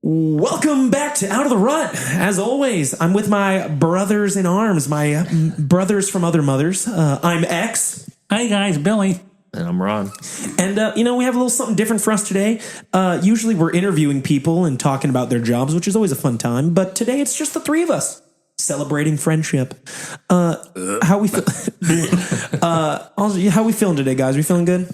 Welcome back to Out of the Rut. As always, I'm with my brothers in arms, my brothers from other mothers. I'm X. Hi guys, Billy. And I'm Ron. And, we have a little something different for us today. Usually we're interviewing people and talking about their jobs, which is always a fun time. But today it's just the three of us celebrating friendship. How we feel? How we feeling today, guys? We feeling good?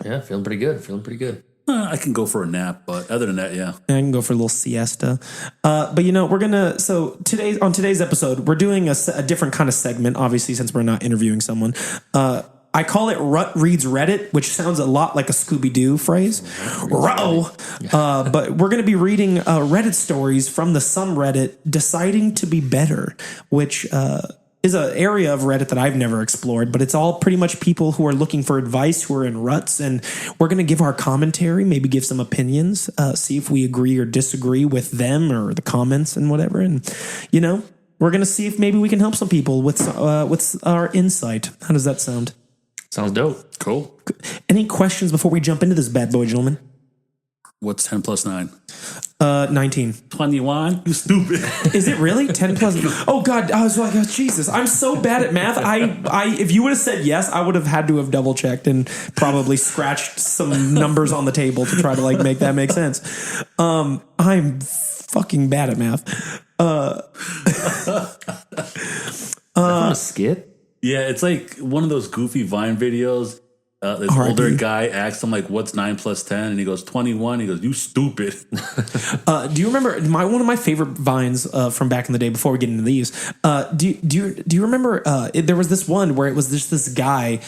Yeah, feeling pretty good. I can go for a nap, but other than that, yeah. I can go for a little siesta. But we're gonna. So on today's episode, we're doing a different kind of segment. Obviously, since we're not interviewing someone, I call it Rut Reads Reddit, which sounds a lot like a Scooby-Doo phrase. Ruh-oh. But we're going to be reading Reddit stories from the subreddit Deciding to Be Better, which is an area of Reddit that I've never explored, but it's all pretty much people who are looking for advice, who are in ruts, and we're going to give our commentary, maybe give some opinions, see if we agree or disagree with them or the comments and whatever. And, we're going to see if maybe we can help some people with our insight. How does that sound? Sounds dope. Cool. Any questions before we jump into this bad boy, gentlemen? What's 10 plus 9? 19. 21? You stupid. Is it really 10 plus? Oh God, I was like, oh, Jesus, I'm so bad at math. I if you would have said yes, I would have had to have double checked and probably scratched some numbers on the table to try to make that make sense. I'm fucking bad at math. Is that from a skit? Yeah, it's like one of those goofy Vine videos. This R.I.P. older guy asks him, what's 9 plus 10? And he goes, 21. He goes, you stupid. Do you remember one of my favorite Vines from back in the day before we get into these? Do you remember there was this one where it was just this guy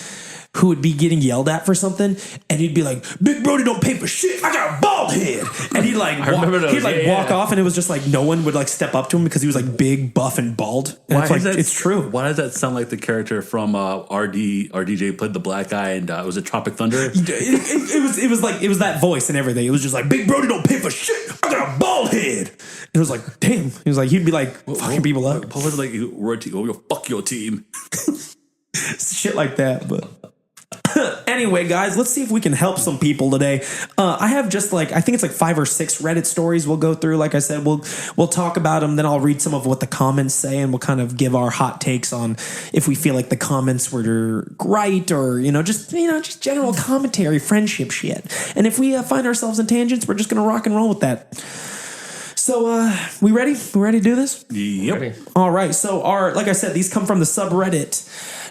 who would be getting yelled at for something, and he'd be like, "Big Brody don't pay for shit. I got a bald head." And he'd walk off, and it was just like no one would step up to him because he was big, buff, and bald. And it's true. Why does that sound like the character from our DJ played the black guy, and was it Tropic Thunder? It was that voice and everything. It was just like, "Big Brody don't pay for shit. I got a bald head." And it was like, damn. He was like, he'd be fucking people up. What was it fuck your team. Shit like that, but. Anyway, guys, let's see if we can help some people today. I have just I think it's 5 or 6 Reddit stories we'll go through. Like I said, we'll talk about them. Then I'll read some of what the comments say, and we'll kind of give our hot takes on if we feel like the comments were right or just general commentary, friendship shit. And if we find ourselves in tangents, we're just gonna rock and roll with that. So, we ready? We ready to do this? Yep. Ready. All right. So like I said, these come from the subreddit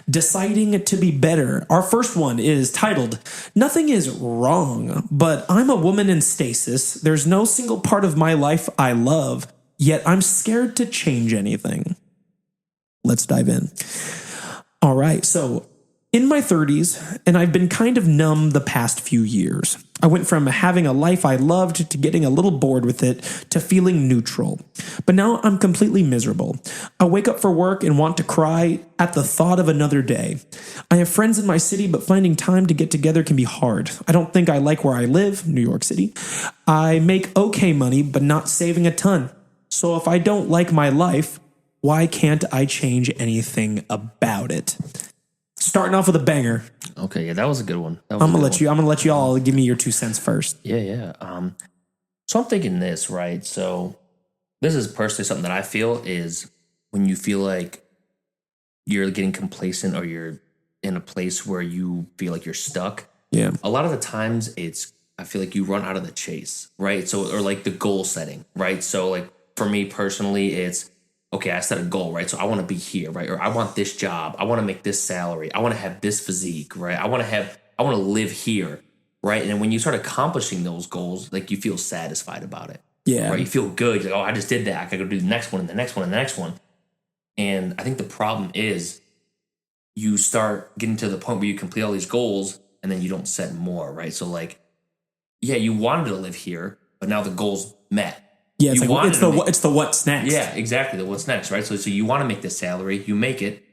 Deciding to Be Better. Our first one is titled, "Nothing is wrong, but I'm a woman in stasis. There's no single part of my life I love, yet I'm scared to change anything." Let's dive in. All right. So in my 30s, and I've been kind of numb the past few years. I went from having a life I loved to getting a little bored with it to feeling neutral. But now I'm completely miserable. I wake up for work and want to cry at the thought of another day. I have friends in my city, but finding time to get together can be hard. I don't think I like where I live, New York City. I make okay money, but not saving a ton. So if I don't like my life, why can't I change anything about it? Starting off with a banger. Okay, yeah, that was a good one. I'm gonna let you all give me your 2 cents first. Yeah. So I'm thinking this, right? So this is personally something that I feel is when you feel like you're getting complacent or you're in a place where you feel like you're stuck. Yeah. A lot of the times I feel like you run out of the chase, right? So, or the goal setting, right? So for me personally, it's, okay, I set a goal, right? So I want to be here, right? Or I want this job. I want to make this salary. I want to have this physique, right? I want to live here, right? And when you start accomplishing those goals, you feel satisfied about it. Yeah. Right? You feel good. You're like, oh, I just did that. I got to go do the next one and the next one and the next one. And I think the problem is you start getting to the point where you complete all these goals and then you don't set more, right? So yeah, you wanted to live here, but now the goal's met. Yeah, it's the what's next. Yeah, exactly. The what's next, right? So you want to make this salary, you make it.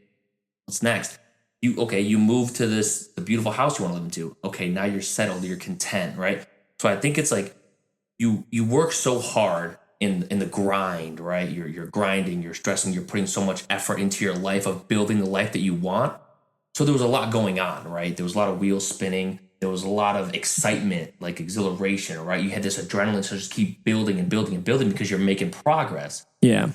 What's next? You move to the beautiful house you want to live into. Okay, now you're settled, you're content, right? So I think it's you work so hard in the grind, right? You're grinding, you're stressing, you're putting so much effort into your life of building the life that you want. So there was a lot going on, right? There was a lot of wheels spinning. there was a lot of excitement, like exhilaration, right? You had this adrenaline to just keep building and building and building because you're making progress. Yeah.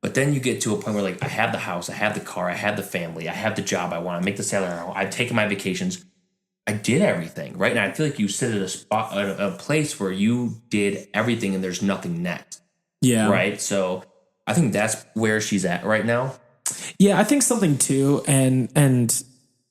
But then you get to a point where like I have the house, I have the car, I have the family, I have the job I want, I make the salary I want, I've taken my vacations, I did everything, right? And I feel like you sit at a spot, at a place where you did everything and there's nothing next. Yeah. Right. So I think that's where she's at right now. Yeah, I think something too, and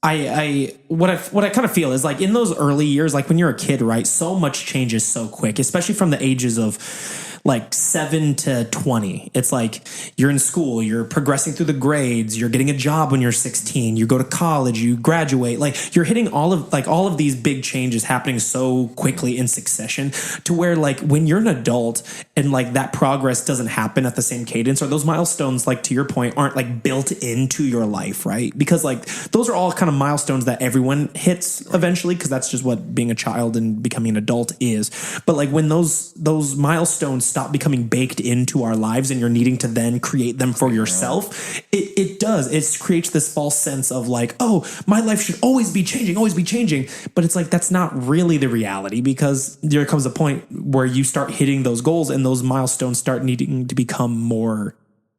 what I kind of feel is like in those early years, like when you're a kid, right? So much changes so quick, especially from the ages of like 7 to 20. It's like you're in school, you're progressing through the grades, you're getting a job when you're 16, you go to college, you graduate. Like you're hitting all of these big changes happening so quickly in succession to where like when you're an adult and like that progress doesn't happen at the same cadence, or those milestones, like to your point, aren't like built into your life, right? Because like those are all kind of milestones that everyone hits eventually, because that's just what being a child and becoming an adult is. But like when those milestones stop becoming baked into our lives and you're needing to then create them for yourself, it creates this false sense of like, oh, my life should always be changing. But it's like, that's not really the reality, because there comes a point where you start hitting those goals and those milestones start needing to become more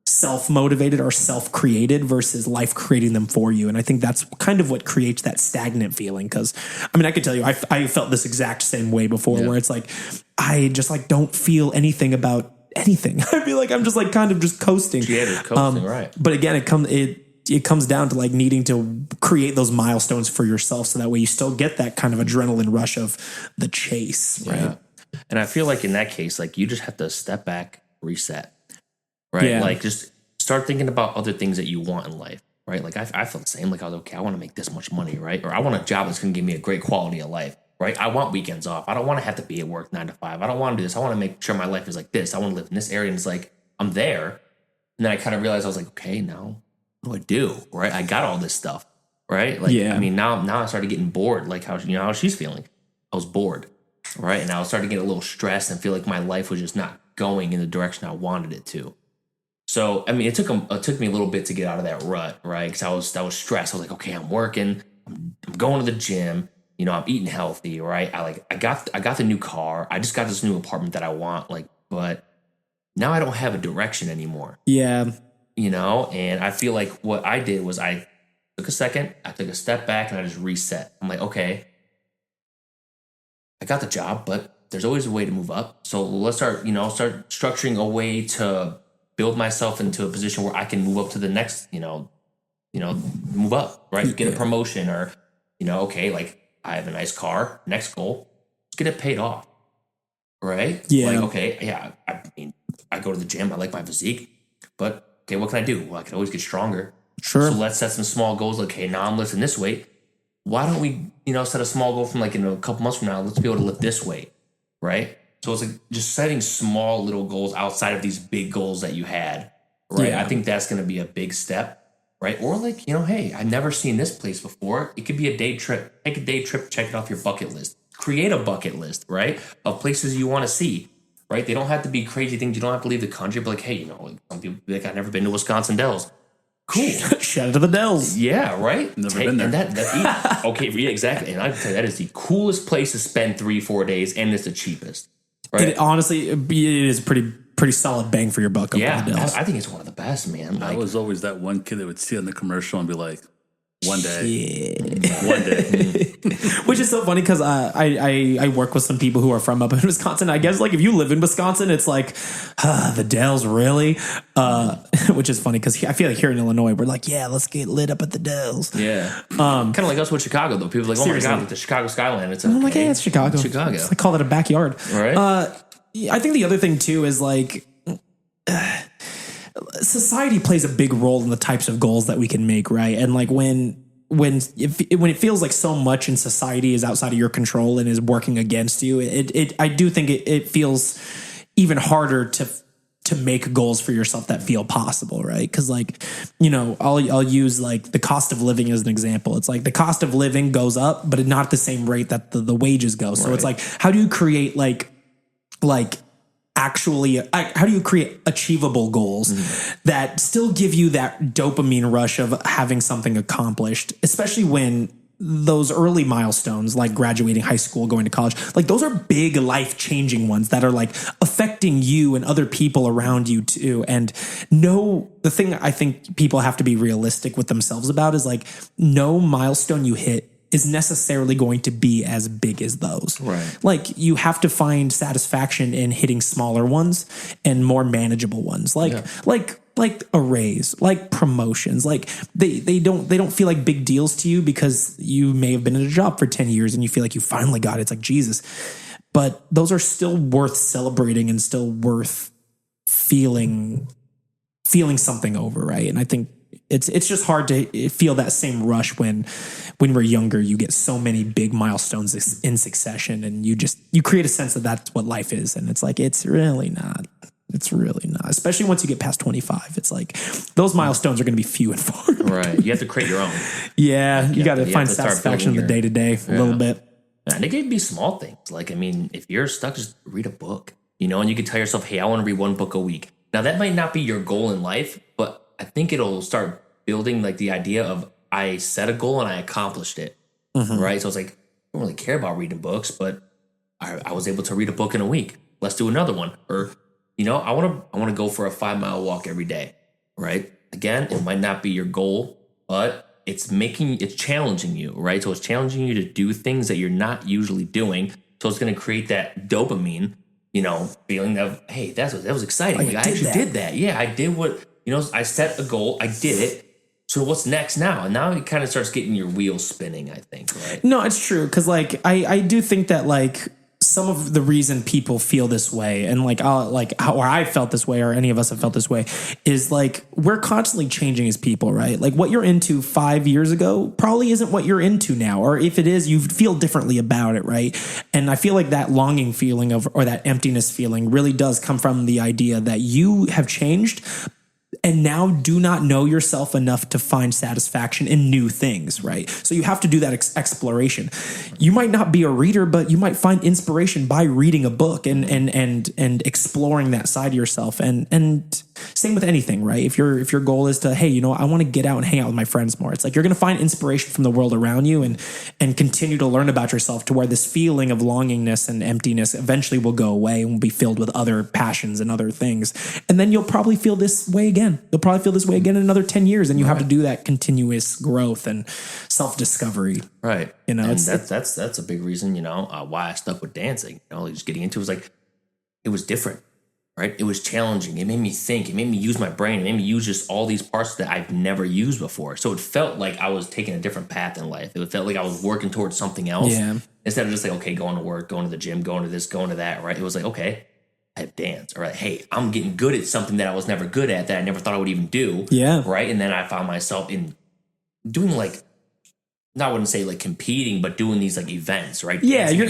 self-motivated or self-created versus life creating them for you. And I think that's kind of what creates that stagnant feeling. Because I mean, I could tell you, I felt this exact same way before, where it's like, I just like don't feel anything about anything. I feel like I'm just like kind of just coasting. Yeah, just coasting, right. But again, it comes down to like needing to create those milestones for yourself, so that way you still get that kind of adrenaline rush of the chase, right? Yeah. And I feel like in that case, like you just have to step back, reset. Right. Yeah. Like just start thinking about other things that you want in life. Right. Like I felt the same. Like I was okay, I want to make this much money. Right. Or I want a job that's going to give me a great quality of life. Right. I want weekends off. I don't want to have to be at work 9 to 5. I don't want to do this. I want to make sure my life is like this. I want to live in this area. And it's like, I'm there. And then I kind of realized I was like, okay, now what do I do? Right. I got all this stuff. Right. Like, I mean, now I started getting bored. Like how she's feeling. I was bored. Right. And I was starting to get a little stressed and feel like my life was just not going in the direction I wanted it to. So, I mean, it took me a little bit to get out of that rut, right? Because I was stressed. I was like, okay, I'm working, I'm going to the gym, I'm eating healthy, right? I got the new car. I just got this new apartment that I want, like, but now I don't have a direction anymore. Yeah. And I feel like what I did was I took a second, I took a step back, and I just reset. I'm like, okay, I got the job, but there's always a way to move up. So let's start structuring a way to build myself into a position where I can move up to the next, move up, right? Get a promotion, or, okay, like I have a nice car. Next goal, let's get it paid off, right? Yeah. Like, okay, yeah, I mean, I go to the gym. I like my physique, but okay, what can I do? Well, I can always get stronger. Sure. So let's set some small goals. Like, okay, now I'm lifting this weight. Why don't we, set a small goal from like in a couple months from now? Let's be able to lift this weight, right? So it's like just setting small little goals outside of these big goals that you had, right? Yeah. I think that's going to be a big step, right? Or like, hey, I've never seen this place before. It could be a day trip. Take a day trip, check it off your bucket list. Create a bucket list, right? Of places you want to see, right? They don't have to be crazy things. You don't have to leave the country, but like, hey, like some people be like, I've never been to Wisconsin Dells. Cool. Shout out to the Dells. Yeah, right? Never been there. And okay, yeah, exactly. And I can tell you, that is the coolest place to spend 3-4 days, and it's the cheapest. Right? It honestly, it is pretty solid bang for your buck. Yeah, I think it's one of the best, man. I was always that one kid that would see on the commercial and be like, one day. Yeah. One day. Which is so funny because I work with some people who are from up in Wisconsin. I guess like if you live in Wisconsin, it's like, the Dells, really? Which is funny because I feel like here in Illinois, we're like, yeah, let's get lit up at the Dells. Yeah. Kind of like us with Chicago, though. People are like, oh Seriously. my God, like the Chicago skyline. It's okay. I'm like, hey, it's Chicago. I call it a backyard. Right. I think the other thing too is like, society plays a big role in the types of goals that we can make, right? And like when it feels like so much in society is outside of your control and is working against you, I do think it feels even harder to make goals for yourself that feel possible, right? Because like, I'll use like the cost of living as an example. It's like the cost of living goes up, but not at the same rate that the wages go. So It's like, how do you create actually, how do you create achievable goals that still give you that dopamine rush of having something accomplished, especially when those early milestones, like graduating high school, going to college, like those are big life changing ones that are like affecting you and other people around you too. And the thing I think people have to be realistic with themselves about is like no milestone you hit is necessarily going to be as big as those. Right. Like you have to find satisfaction in hitting smaller ones and more manageable ones. Like a raise, like promotions, like they don't feel like big deals to you because you may have been in a job for 10 years and you feel like you finally got it. It's like Jesus. But those are still worth celebrating and still worth feeling something over, right? And I think it's just hard to feel that same rush when we're younger. You get so many big milestones in succession, and you create a sense that that's what life is, and it's like it's really not. It's really not. Especially once you get past 25, it's like those milestones are going to be few and far. Right. You have to create your own. Yeah, you got to find satisfaction in the day to day a little bit. And it can be small things. Like, I mean, if you're stuck, just read a book, and you can tell yourself, hey, I want to read one book a week. Now, that might not be your goal in life, but I think it'll start building like the idea of I set a goal and I accomplished it. Mm-hmm. Right. So it's like, I don't really care about reading books, but I was able to read a book in a week. Let's do another one. Or, I want to go for a 5-mile walk every day. Right. Again, it might not be your goal, but it's challenging you. Right. So it's challenging you to do things that you're not usually doing. So it's going to create that dopamine, feeling of, hey, that was exciting. Like, I actually did that. Yeah, I did what, I set a goal. I did it. So what's next now? And now it kind of starts getting your wheels spinning, I think, right? No, it's true. Because like, I do think that like some of the reason people feel this way and like how I felt this way or any of us have felt this way is like we're constantly changing as people, right? Like what you're into 5 years ago probably isn't what you're into now. Or if it is, you feel differently about it, right? And I feel like that longing feeling or that emptiness feeling really does come from the idea that you have changed and now do not know yourself enough to find satisfaction in new things, right? So you have to do that exploration. You might not be a reader, but you might find inspiration by reading a book and exploring that side of yourself. And same with anything, right? If your goal is to, hey, I want to get out and hang out with my friends more. It's like you're going to find inspiration from the world around you and continue to learn about yourself to where this feeling of longingness and emptiness eventually will go away and will be filled with other passions and other things. And then you'll probably feel this way again. You'll probably feel this way again in another 10 years. And you have to do that continuous growth and self-discovery. Right. And that's a big reason, why I stuck with dancing. Just getting into it was like, it was different, right? It was challenging. It made me think. It made me use my brain. It made me use just all these parts that I've never used before. So it felt like I was taking a different path in life. It felt like I was working towards something else. Yeah. Instead of just like, okay, going to work, going to the gym, going to this, going to that, right? It was like, okay, I have dance. Or like, hey, I'm getting good at something that I was never good at that I never thought I would even do. Yeah. Right. And then I found myself in doing like, I wouldn't say like competing, but doing these like events, right? Yeah, you're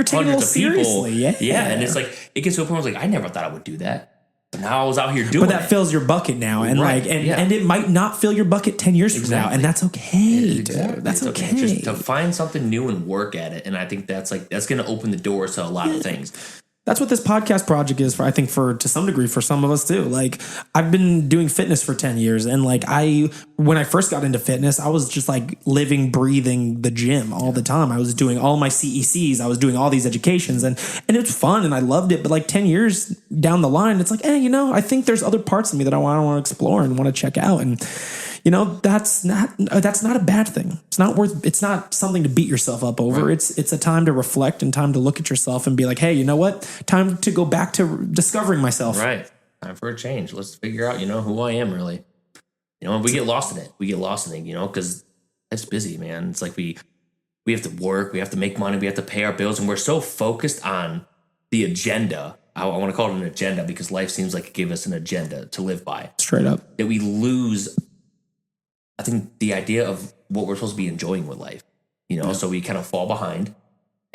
taking it all seriously. Yeah. And it's like, it gets to a point where I was like, I never thought I would do that. But now I was out here doing it. But that fills your bucket now. And and it might not fill your bucket 10 years from now. And that's okay. Exactly. That's okay. Just to find something new and work at it. And I think that's going to open the doors to a lot of things. That's what this podcast project is I think to some degree for some of us too. Like I've been doing fitness for 10 years and like when I first got into fitness, I was just like living, breathing the gym all the time. I was doing all my CECs. I was doing all these educations and it was fun and I loved it. But like 10 years down the line, it's like, hey, I think there's other parts of me that I want to explore and want to check out. And that's not a bad thing. It's not something to beat yourself up over. Right. It's a time to reflect and time to look at yourself and be like, hey, you know what? Time to go back to discovering myself. Right. Time for a change. Let's figure out, who I am really. And we get lost in it. Because it's busy, man. It's like we have to work, we have to make money, we have to pay our bills, and we're so focused on the agenda. I want to call it an agenda because life seems like it gave us an agenda to live by. Straight up. That we lose, I think, the idea of what we're supposed to be enjoying with life, so we kind of fall behind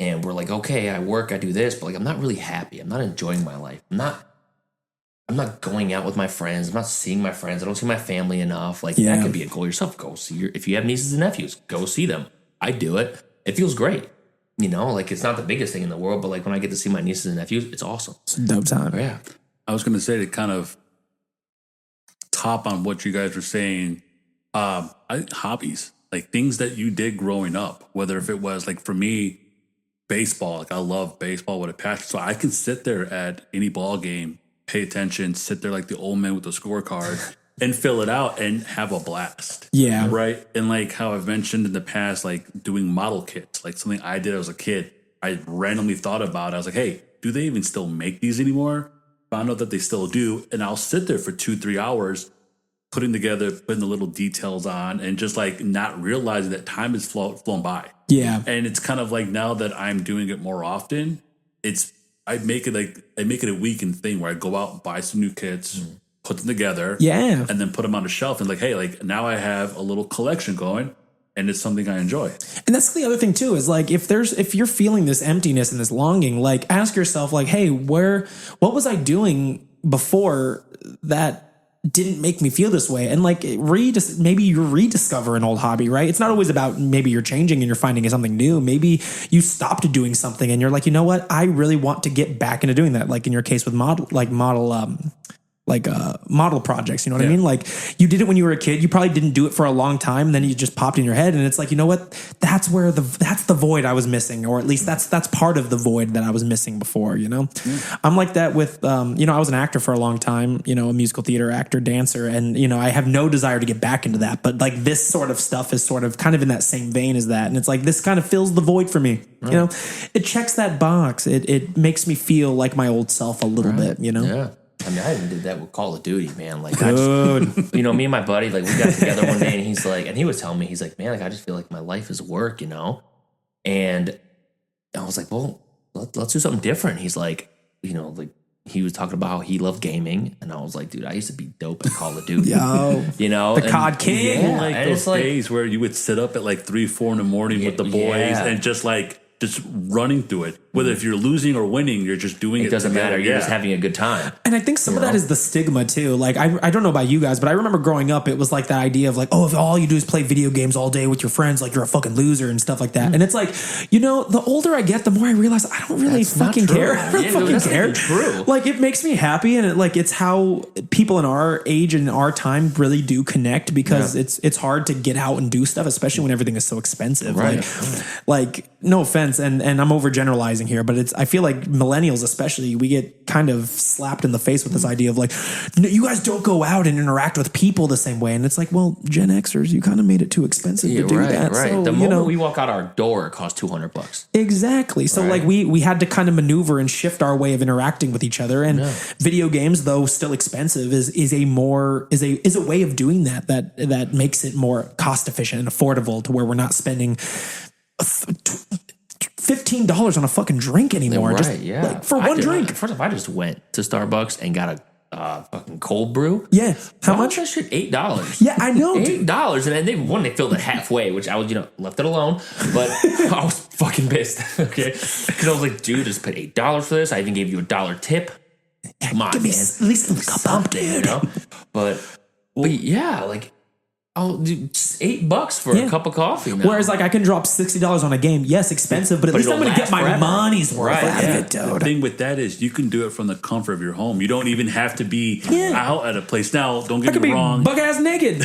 and we're like, okay, I work, I do this, but like, I'm not really happy. I'm not enjoying my life. I'm not going out with my friends. I'm not seeing my friends. I don't see my family enough. Like that could be a goal yourself. Go see if you have nieces and nephews, go see them. I do it. It feels great. Like it's not the biggest thing in the world, but like when I get to see my nieces and nephews, it's awesome. It's a dope time. Yeah. I was going to say to kind of top on what you guys were saying, hobbies. like things that you did growing up, whether if it was like for me, baseball, like I love baseball with a passion. So I can sit there at any ball game, pay attention, sit there like the old man with the scorecard and fill it out and have a blast. Yeah. Right. And like how I've mentioned in the past, like doing model kits, like something I did as a kid, I randomly thought about it. I was like, hey, do they even still make these anymore? Found out that they still do. And I'll sit there for 2-3 hours putting together, putting the little details on and just like not realizing that time has flown by. Yeah. And it's kind of like now that I'm doing it more often, I make it a weekend thing where I go out and buy some new kits, put them together, Yeah. and then put them on the shelf and like, hey, like now I have a little collection going and it's something I enjoy. And that's the other thing too, is like if you're feeling this emptiness and this longing, like ask yourself like, hey, what was I doing before that didn't make me feel this way? And like maybe you rediscover an old hobby, right? It's not always about maybe you're changing and you're finding something new. Maybe you stopped doing something and you're like, you know what? I really want to get back into doing that. Like in your case with model projects, you know what I mean? Like you did it when you were a kid, you probably didn't do it for a long time. And then you just popped in your head and it's like, you know what? That's the void I was missing, or at least that's part of the void that I was missing before, you know? I'm like that with, I was an actor for a long time, a musical theater actor, dancer. And, I have no desire to get back into that, but like this sort of stuff is sort of kind of in that same vein as that. And it's like, this kind of fills the void for me, it checks that box. It makes me feel like my old self a little bit, Yeah. I mean, I even did that with Call of Duty, man. Like, me and my buddy, like, we got together one day, and he's like, and he was telling me, he's like, man, like, I just feel like my life is work, And I was like, well, let's do something different. He's like, like, he was talking about how he loved gaming, and I was like, dude, I used to be dope at Call of Duty. The COD King. Yeah, like those days where you would sit up at like 3-4 in the morning with the boys and just running through it. Whether if you're losing or winning, you're just doing it. It doesn't matter. You're just having a good time. And I think some of that is the stigma too. Like I don't know about you guys, but I remember growing up, it was like that idea of like, oh, if all you do is play video games all day with your friends, like you're a fucking loser and stuff like that. And it's like, the older I get, the more I realize I don't really fucking care. I don't fucking care. True. Like it makes me happy, and it's how people in our age and our time really do connect, because it's hard to get out and do stuff, especially when everything is so expensive. Right. Like no offense, and I'm overgeneralizing here, but I feel like millennials especially, we get kind of slapped in the face with this idea of like, no, you guys don't go out and interact with people the same way. And it's like, well, Gen Xers, you kind of made it too expensive to do that. Right. So, the moment we walk out our door, it costs $200. Exactly. So like we had to kind of maneuver and shift our way of interacting with each other. And video games, though still expensive, is a way of doing that makes it more cost efficient and affordable, to where we're not spending $15 on a fucking drink anymore. Like for one drink. First off, I just went to Starbucks and got a fucking cold brew. Yeah. How much? That shit? $8. Yeah, I know. $8. And then they filled it halfway, which I was, left it alone. But I was fucking pissed. Okay. Because I was like, dude, just paid $8 for this. I even gave you $1 tip. Come on, give me man. at least a cup up, dude. But yeah, like, oh, dude, just $8 for a cup of coffee now. Whereas, like, I can drop $60 on a game. Yes, expensive, but at least I'm going to get my money's worth out of it, dude. The thing with that is you can do it from the comfort of your home. You don't even have to be out at a place. Now, don't get me wrong. Buck ass naked.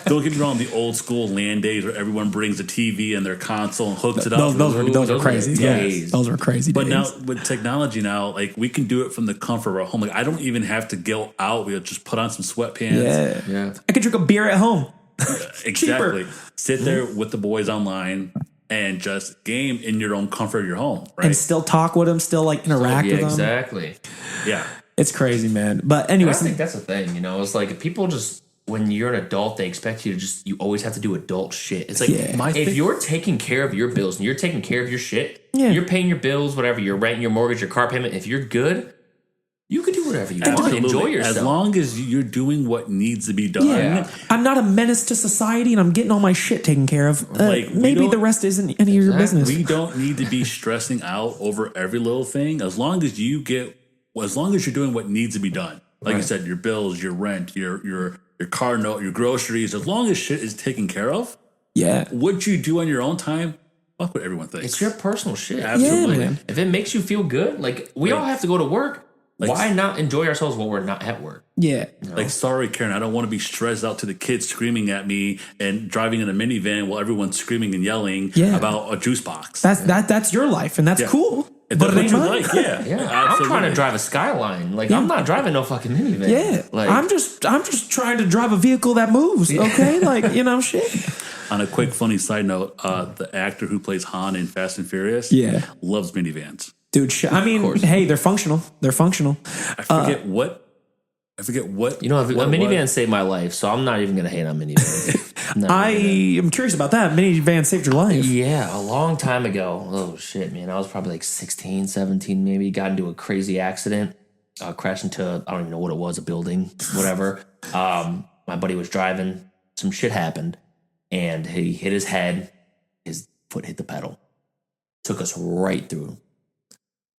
Don't get me wrong. The old school LAN days where everyone brings a TV and their console and hooks it up. Those are crazy. Days. Those are crazy days. But now with technology now, like we can do it from the comfort of our home. Like I don't even have to go out. We'll just put on some sweatpants. Yeah. I could drink a beer at home. Exactly. Sit there with the boys online and just game in your own comfort of your home, right? And still talk with them, still like interact with them. Exactly. Yeah. It's crazy, man. But anyway, I think that's the thing, it's like people just, when you're an adult, they expect you to you always have to do adult shit. It's like, if you're taking care of your bills and you're taking care of your shit, you're paying your bills, whatever, your rent, your mortgage, your car payment, if you're good, you can do whatever you want. Enjoy yourself. As long as you're doing what needs to be done. Yeah. I'm not a menace to society, and I'm getting all my shit taken care of. Maybe the rest isn't any of your business. We don't need to be stressing out over every little thing. As long as you're doing what needs to be done. Like you said, your bills, your rent, your car note, your groceries. As long as shit is taken care of. Yeah. What you do on your own time, fuck what everyone thinks. It's your personal shit. Absolutely. Yeah, man. If it makes you feel good, like we all have to go to work. Like, why not enjoy ourselves while we're not at work? Yeah. Like, sorry, Karen, I don't want to be stressed out to the kids screaming at me and driving in a minivan while everyone's screaming and yelling about a juice box. That's your life, and that's cool. If But that's it what ain't you mine. like, yeah. I'm trying to drive a Skyline. Like, I'm not driving no fucking minivan. Yeah, like, I'm just trying to drive a vehicle that moves. Okay, like shit. On a quick funny side note, the actor who plays Han in Fast and Furious, loves minivans. Dude, I mean, hey, they're functional. They're functional. I forget what. You know, a minivan saved my life, so I'm not even gonna hate on minivans. I am curious about that. Minivan saved your life. Yeah, a long time ago. Oh shit, man! I was probably like 16, 17, maybe. Got into a crazy accident. Crashed into, I don't even know what it was, a building, whatever. My buddy was driving. Some shit happened, and he hit his head. His foot hit the pedal. Took us right through.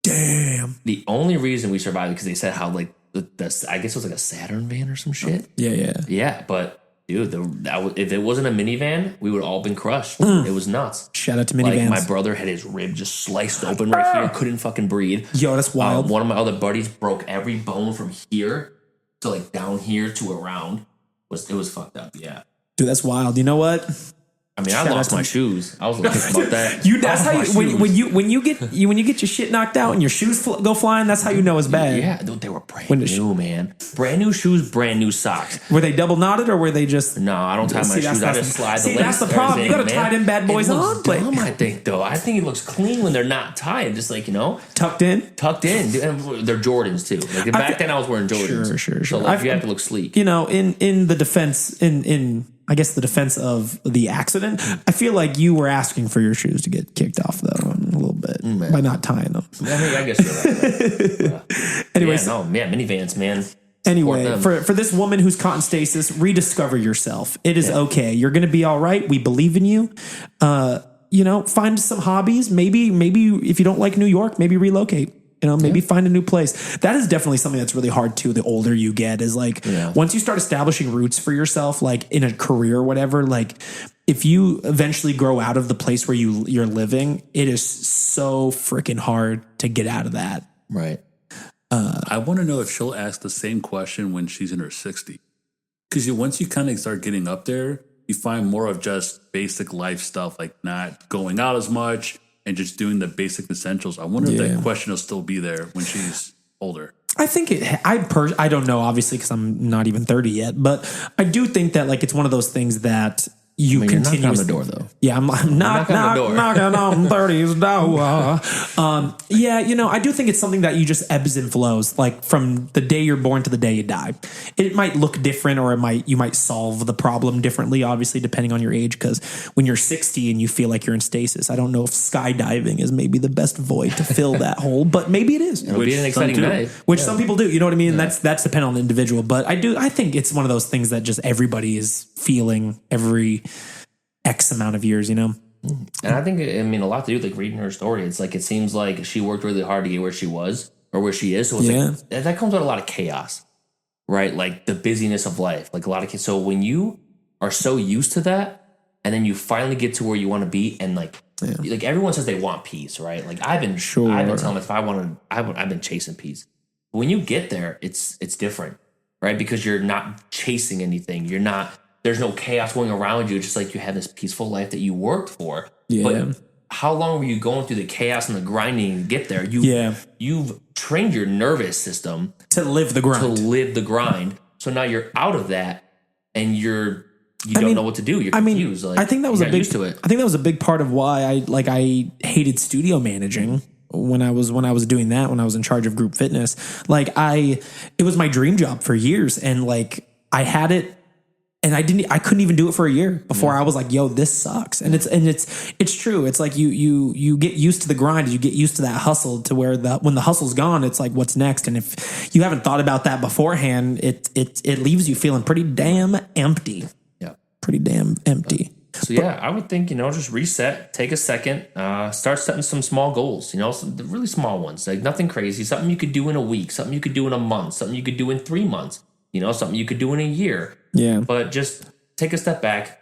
Damn. The only reason we survived because they said how like I guess it was like a Saturn van or some shit. Yeah. But dude, if it wasn't a minivan, we would have all been crushed. It was nuts. Shout out to minivans. Like my brother had his rib just sliced open right here, couldn't fucking breathe. Yo, that's wild. One of my other buddies broke every bone from here to like down here to around. It was fucked up. Yeah, dude, that's wild. You know what? I mean, I lost my shoes. I was looking about that. That's how when you get your shit knocked out and your shoes go flying. That's how you know it's bad. Yeah, dude, they were brand new, man. Brand new shoes, brand new socks. Were they double knotted or were they just? No, I don't tie my shoes. I just slide the legs. That's the problem. You got to tie them bad boys on. Dumb, I think though. I think it looks clean when they're not tied. Just like tucked in. And they're Jordans too. Like back then, I was wearing Jordans. Sure. So like, you have to look sleek. In the defense I guess the defense of the accident, I feel like you were asking for your shoes to get kicked off, though, a little bit by not tying them. I guess you're right. Anyways, minivans, man. Anyway, for this woman who's caught in stasis, rediscover yourself. It is okay. You're going to be all right. We believe in you. Find some hobbies. Maybe if you don't like New York, maybe relocate. Maybe find a new place. That is definitely something that's really hard too. The older you get is like, once you start establishing roots for yourself, like in a career or whatever, like if you eventually grow out of the place where you're living, it is so freaking hard to get out of that. Right. I want to know if she'll ask the same question when she's in her 60s. Because once you kind of start getting up there, you find more of just basic life stuff, like not going out as much and just doing the basic essentials. I wonder if that question will still be there when she's older. I think I don't know, obviously, because I'm not even 30 yet, but I do think that like it's one of those things that you continue. You're knocking on the door, though. Yeah, I'm knocking on 30's door. I do think it's something that you just ebbs and flows, like from the day you're born to the day you die. It might look different, or you might solve the problem differently, obviously, depending on your age. Because when you're 60 and you feel like you're in stasis, I don't know if skydiving is maybe the best void to fill that hole, but maybe it is. It'll be an exciting night. Which some people do, you know what I mean? Yeah. That's dependent on the individual. But I think it's one of those things that just everybody is feeling every X amount of years, And I think, a lot to do with like reading her story. It's like, it seems like she worked really hard to get where she was or where she is. So it's like, that comes with a lot of chaos, right? Like the busyness of life, like a lot of kids. So when you are so used to that and then you finally get to where you want to be and like everyone says they want peace, right? Like I've been telling them if I've been chasing peace. But when you get there, it's different, right? Because you're not chasing anything. There's no chaos going around you. It's just like you have this peaceful life that you worked for. Yeah. But how long were you going through the chaos and the grinding to get there? You've trained your nervous system to live the grind. So now you're out of that and you don't know what to do. You're confused. I think that was used to it. I think that was a big part of why I hated studio managing. When I was doing that, when I was in charge of group fitness, it was my dream job for years. And like I had it, and I couldn't even do it for a year before I was like, yo, this sucks. And it's true. It's like you get used to the grind. You get used to that hustle to where when the hustle's gone, it's like, what's next? And if you haven't thought about that beforehand, it leaves you feeling pretty damn empty. Yeah. Pretty damn empty. So I would think, just reset, take a second, start setting some small goals, some really small ones, like nothing crazy, something you could do in a week, something you could do in a month, something you could do in 3 months, something you could do in a year. Yeah. But just take a step back,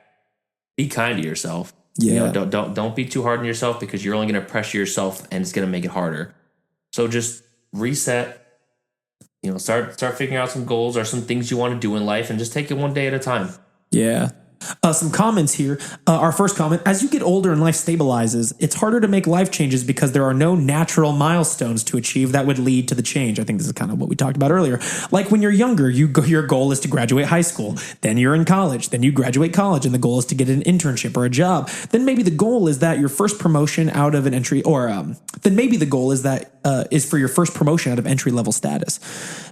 be kind to yourself. Yeah. Don't be too hard on yourself because you're only going to pressure yourself and it's going to make it harder. So just reset, start figuring out some goals or some things you want to do in life, and just take it one day at a time. Yeah. Some comments here. Our first comment: as you get older and life stabilizes, it's harder to make life changes because there are no natural milestones to achieve that would lead to the change. I think this is kind of what we talked about earlier. Like when you're younger, your goal is to graduate high school. Then you're in college. Then you graduate college, and the goal is to get an internship or a job. Then maybe the goal is that your first promotion out of an entry, or then maybe the goal is that is for your first promotion out of entry level status.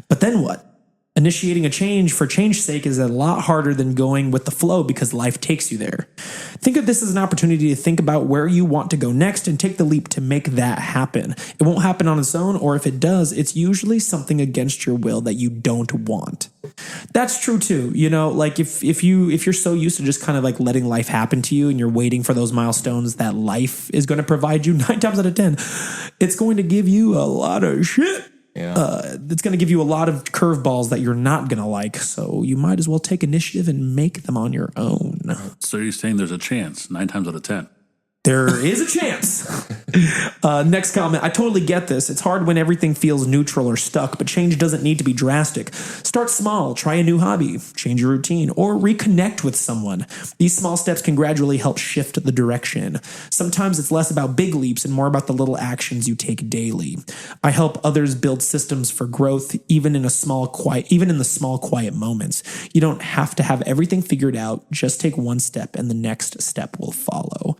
But then what? Initiating a change for change's sake is a lot harder than going with the flow because life takes you there. Think of this as an opportunity to think about where you want to go next and take the leap to make that happen. It won't happen on its own, or if it does, it's usually something against your will that you don't want. That's true too. Like if you're so used to just kind of like letting life happen to you and you're waiting for those milestones that life is going to provide you 9 times out of 10, it's going to give you a lot of shit. Yeah. It's going to give you a lot of curveballs that you're not going to like. So you might as well take initiative and make them on your own. So you're saying there's a chance 9 times out of 10? There is a chance. Next comment. I totally get this. It's hard when everything feels neutral or stuck, but change doesn't need to be drastic. Start small, try a new hobby, change your routine, or reconnect with someone. These small steps can gradually help shift the direction. Sometimes it's less about big leaps and more about the little actions you take daily. I help others build systems for growth, even in the small, quiet moments. You don't have to have everything figured out. Just take one step and the next step will follow.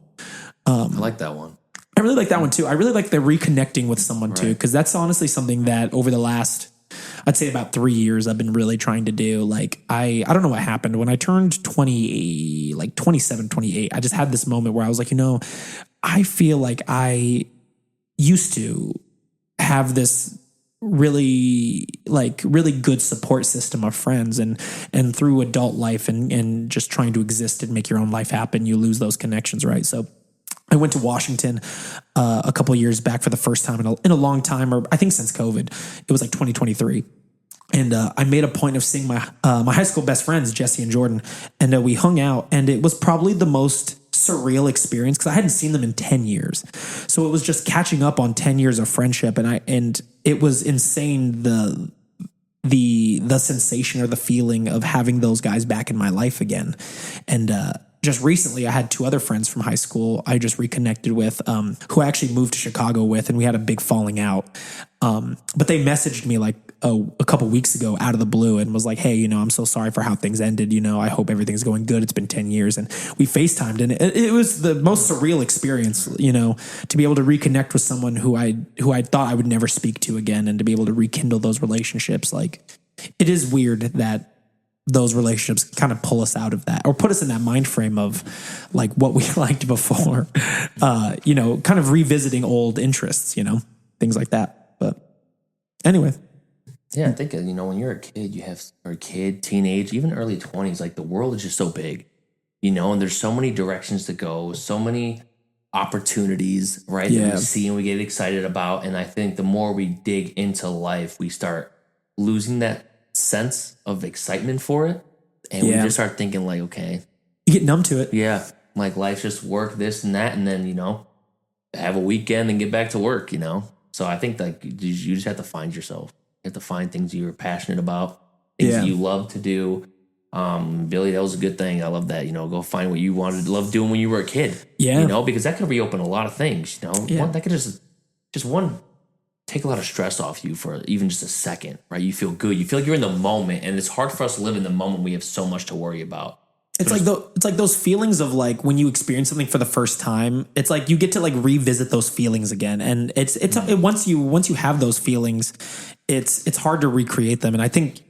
I like that one. I really like that one too. I really like the reconnecting with someone too, because that's honestly something that over the last, I'd say about 3 years, I've been really trying to do. Like I don't know what happened when I turned 20, like 27, 28. I just had this moment where I was like, I feel like I used to have this really good support system of friends, and through adult life and just trying to exist and make your own life happen, you lose those connections, right? So I went to Washington a couple of years back for the first time in a long time, or I think since COVID. It was like 2023. And I made a point of seeing my high school best friends, Jesse and Jordan, and we hung out, and it was probably the most surreal experience because I hadn't seen them in 10 years. So it was just catching up on 10 years of friendship, and it was insane the sensation or the feeling of having those guys back in my life again. And just recently, I had 2 other friends from high school I just reconnected with, who I actually moved to Chicago with, and we had a big falling out. But they messaged me like a couple weeks ago out of the blue and was like, hey, I'm so sorry for how things ended. I hope everything's going good. It's been 10 years. And we FaceTimed, and it was the most surreal experience, to be able to reconnect with someone who I thought I would never speak to again, and to be able to rekindle those relationships. Like, it is weird that those relationships kind of pull us out of that, or put us in that mind frame of like what we liked before, kind of revisiting old interests, things like that. But anyway. Yeah, I think, when you're a kid, teenage, even early 20s, like the world is just so big, and there's so many directions to go, so many opportunities, right? Yeah. That we see and we get excited about. And I think the more we dig into life, we start losing that sense of excitement for it, and we just start thinking like, okay, you get numb to it. Yeah, like life's just work, this and that, and then have a weekend and get back to work. So I think like you just have to find yourself. You have to find things you're passionate about, things that you love to do. Billy, that was a good thing. I love that. Go find what you love doing when you were a kid. Yeah, because that could reopen a lot of things. That could just take a lot of stress off you for even just a second, right? You feel good. You feel like you're in the moment, and it's hard for us to live in the moment. We have so much to worry about. It's like those feelings of like when you experience something for the first time. It's like you get to like revisit those feelings again, and once you have those feelings, it's hard to recreate them. And I think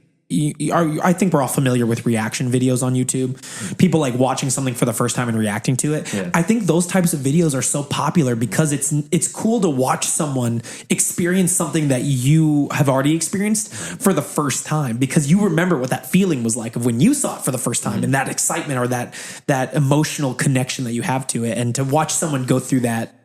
we're all familiar with reaction videos on YouTube. People like watching something for the first time and reacting to it. Yeah. I think those types of videos are so popular because it's cool to watch someone experience something that you have already experienced for the first time, because you remember what that feeling was like of when you saw it for the first time, and that excitement or that emotional connection that you have to it. And to watch someone go through that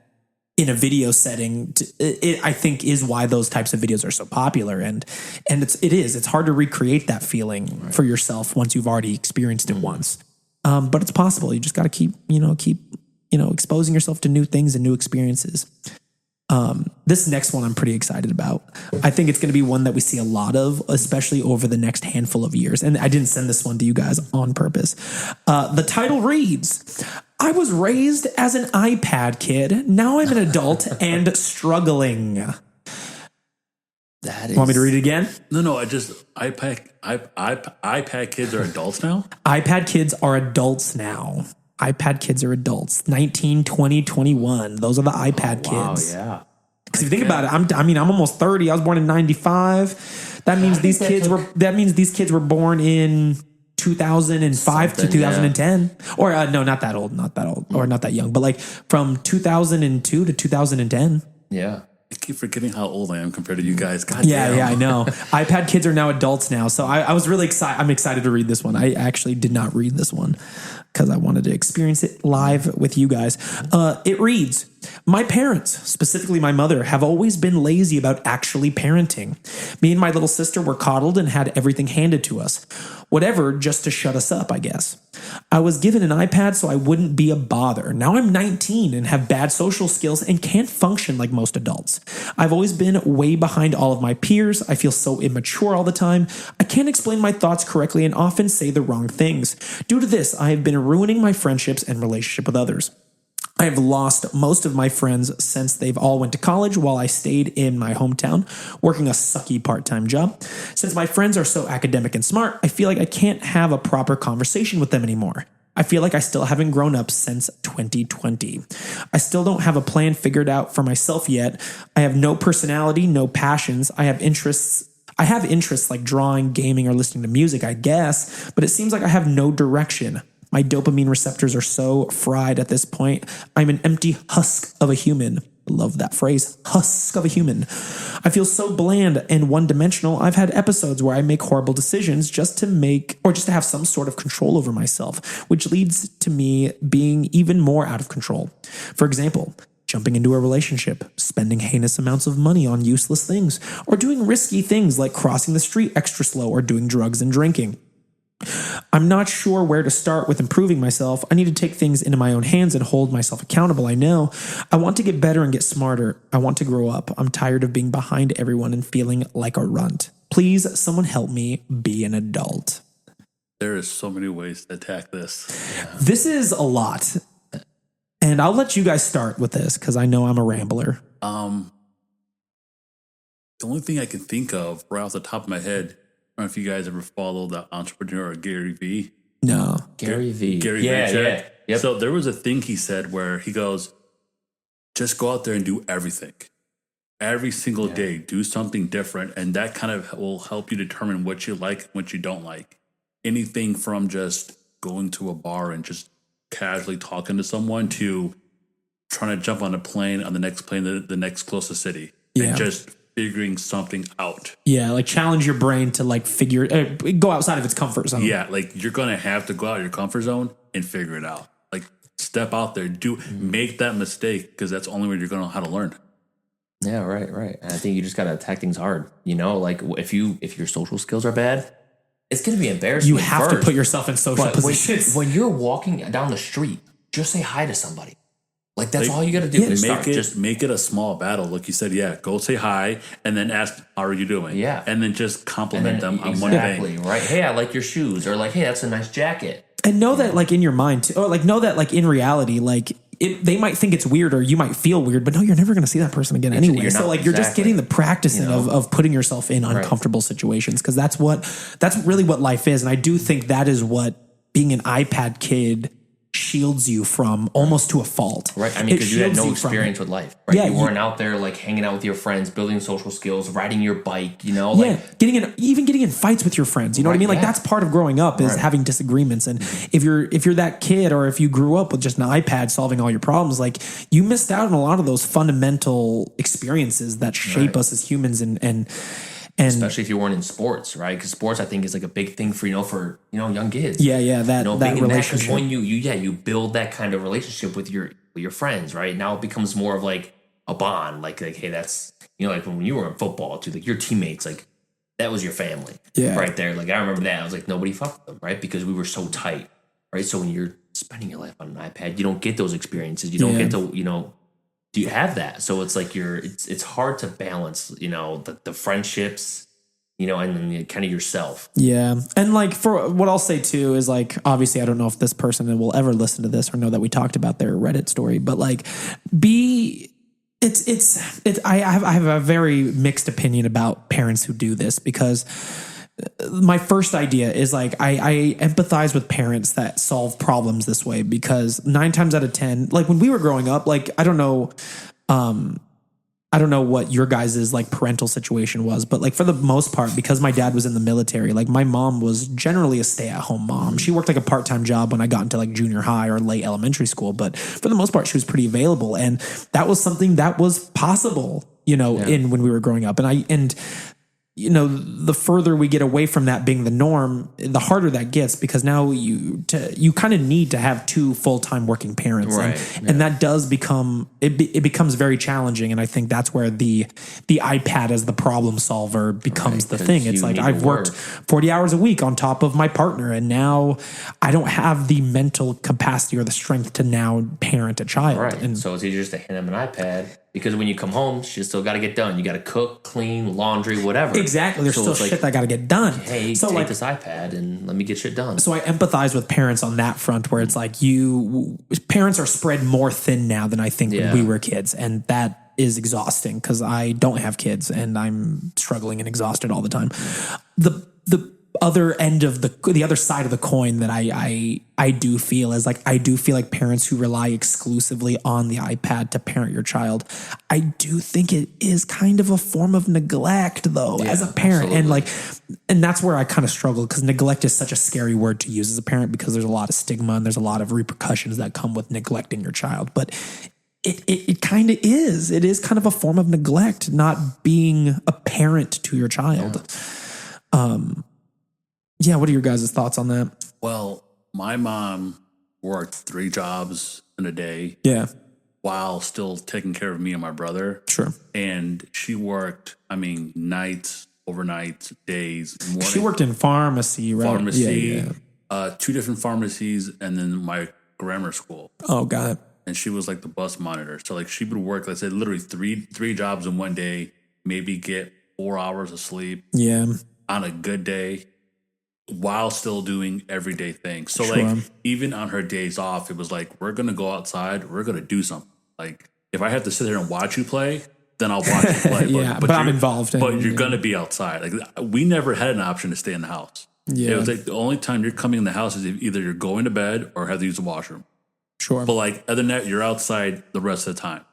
in a video setting, I think is why those types of videos are so popular. And it's hard to recreate that feeling for yourself once you've already experienced it once. But it's possible. You just got to keep exposing yourself to new things and new experiences. This next one I'm pretty excited about. I think it's going to be one that we see a lot of, especially over the next handful of years. And I didn't send this one to you guys on purpose. The title reads, I was raised as an iPad kid. Now I'm an adult and struggling. That is... Want me to read it again? No, iPad kids are adults now? iPad kids are adults now. iPad kids are adults. 19, 20, 21. Those are the iPad kids. Wow, yeah. Because if you think about it, I'm almost 30. I was born in 95. That means these kids were born in 2005 to 2010. Yeah. Or no, not that old, or not that young, but like from 2002 to 2010. Yeah. I keep forgetting how old I am compared to you guys. God yeah, damn. yeah, I know. iPad kids are now adults now. So I was really excited. I'm excited to read this one. I actually did not read this one because I wanted to experience it live with you guys. It reads, my parents, specifically my mother, have always been lazy about actually parenting. Me and my little sister were coddled and had everything handed to us. Whatever, just to shut us up, I guess. I was given an iPad so I wouldn't be a bother. Now I'm 19 and have bad social skills and can't function like most adults. I've always been way behind all of my peers. I feel so immature all the time. I can't explain my thoughts correctly and often say the wrong things. Due to this, I have been ruining my friendships and relationship with others. I have lost most of my friends since they've all went to college while I stayed in my hometown working a sucky part-time job. Since my friends are so academic and smart, I feel like I can't have a proper conversation with them anymore. I feel like I still haven't grown up since 2020. I still don't have a plan figured out for myself yet. I have no personality, no passions. I have interests like drawing, gaming, or listening to music, I guess, but it seems like I have no direction. My dopamine receptors are so fried at this point. I'm an empty husk of a human. I love that phrase, husk of a human. I feel so bland and one-dimensional. I've had episodes where I make horrible decisions just to have some sort of control over myself, which leads to me being even more out of control. For example, jumping into a relationship, spending heinous amounts of money on useless things, or doing risky things like crossing the street extra slow or doing drugs and drinking. I'm not sure where to start with improving myself. I need to take things into my own hands and hold myself accountable. I know. I want to get better and get smarter. I want to grow up. I'm tired of being behind everyone and feeling like a runt. Please, someone help me be an adult. There is so many ways to attack this. Yeah. This is a lot. And I'll let you guys start with this because I know I'm a rambler. The only thing I can think of right off the top of my head, I don't know if you guys ever follow the entrepreneur Gary Vee. No. Gary Vee. Yeah. Yep. So there was a thing he said where he goes, just go out there and do everything. Every single day, do something different. And that kind of will help you determine what you like and what you don't like. Anything from just going to a bar and just casually talking to someone to trying to jump on a plane, on the next plane to the next closest city. Yeah. And just figuring something out. Yeah, like challenge your brain to like go outside of its comfort zone. Yeah, like you're going to have to go out of your comfort zone and figure it out. Like step out there, make that mistake because that's the only way you're going to know how to learn. Yeah, right. And I think you just got to attack things hard. You know, like if your social skills are bad, it's going to be embarrassing. You have to put yourself in social positions. When you're walking down the street, just say hi to somebody. Like that's all you got to do. Make it a small battle. Like you said, go say hi and then ask, how are you doing? Yeah. And then just compliment them on one thing. Exactly, right? Hey, I like your shoes. Or like, hey, that's a nice jacket. And know that like in your mind, or like know that like in reality, like they might think it's weird or you might feel weird, but no, you're never going to see that person again anyway. So like you're just getting the practice of putting yourself in uncomfortable situations because that's really what life is. And I do think that is what being an iPad kid shields you from almost to a fault. Right. I mean, because you had no experience with life. Right. Yeah, you weren't out there like hanging out with your friends, building social skills, riding your bike, getting in fights with your friends. You know what I mean? Like that's part of growing up is having disagreements. And if you're that kid or if you grew up with just an iPad solving all your problems, like you missed out on a lot of those fundamental experiences that shape us as humans and especially if you weren't in sports, right? Because sports, I think, is like a big thing for young kids. Yeah, that relationship. When you build that kind of relationship with your friends, right? Now it becomes more of like a bond. Like hey, that's like when you were in football too. Like your teammates, like that was your family, right there. Like I remember that. I was like nobody fucked them, right? Because we were so tight, right? So when you're spending your life on an iPad, you don't get those experiences. You don't get to do you have that? So it's like it's hard to balance, the friendships, and then kind of yourself. Yeah. And like for what I'll say too is like, obviously I don't know if this person will ever listen to this or know that we talked about their Reddit story, but like I have a very mixed opinion about parents who do this, because my first idea is like, I empathize with parents that solve problems this way, because 9 times out of 10, like when we were growing up, like, I don't know what your guys' like parental situation was, but like for the most part, because my dad was in the military, like my mom was generally a stay-at-home mom. She worked like a part-time job when I got into like junior high or late elementary school, but for the most part, she was pretty available, and that was something that was possible, in when we were growing up. And the further we get away from that being the norm, the harder that gets, because now you kind of need to have 2 full-time working parents. Right. And that does become, it becomes very challenging. And I think that's where the iPad as the problem solver becomes the thing. It's like, I've worked 40 hours a week on top of my partner, and now I don't have the mental capacity or the strength to now parent a child. Right. And so it's easier just to hand them an iPad, because when you come home, shit's still got to get done. You got to cook, clean, laundry, whatever. Exactly. There's still shit that got to get done. Hey, so take this iPad and let me get shit done. So I empathize with parents on that front, where it's like parents are spread more thin now than I think when we were kids. And that is exhausting, because I don't have kids and I'm struggling and exhausted all the time. The other end of the other side of the coin that I do feel is like, I do feel like parents who rely exclusively on the iPad to parent your child, I do think it is kind of a form of neglect though, as a parent. Absolutely. And that's where I kind of struggle, because neglect is such a scary word to use as a parent, because there's a lot of stigma and there's a lot of repercussions that come with neglecting your child. But it kind of is. It is kind of a form of neglect, not being a parent to your child. Yeah, what are your guys' thoughts on that? Well, my mom worked 3 jobs in a day. Yeah. While still taking care of me and my brother. Sure. And she worked, nights, overnights, days, morning. She worked in pharmacy, right? Pharmacy, 2 different pharmacies, and then my grammar school. Oh, got it. And she was like the bus monitor. So like she would work, let's say, literally three jobs in one day, maybe get 4 hours of sleep. Yeah. On a good day, while still doing everyday things. So like even on her days off, it was like, we're going to go outside. We're going to do something. Like if I have to sit here and watch you play, then I'll watch you play. But I'm involved. But you're going to be outside. Like we never had an option to stay in the house. Yeah. It was like the only time you're coming in the house is if either you're going to bed or have to use the washroom. Sure. But like other than that, you're outside the rest of the time.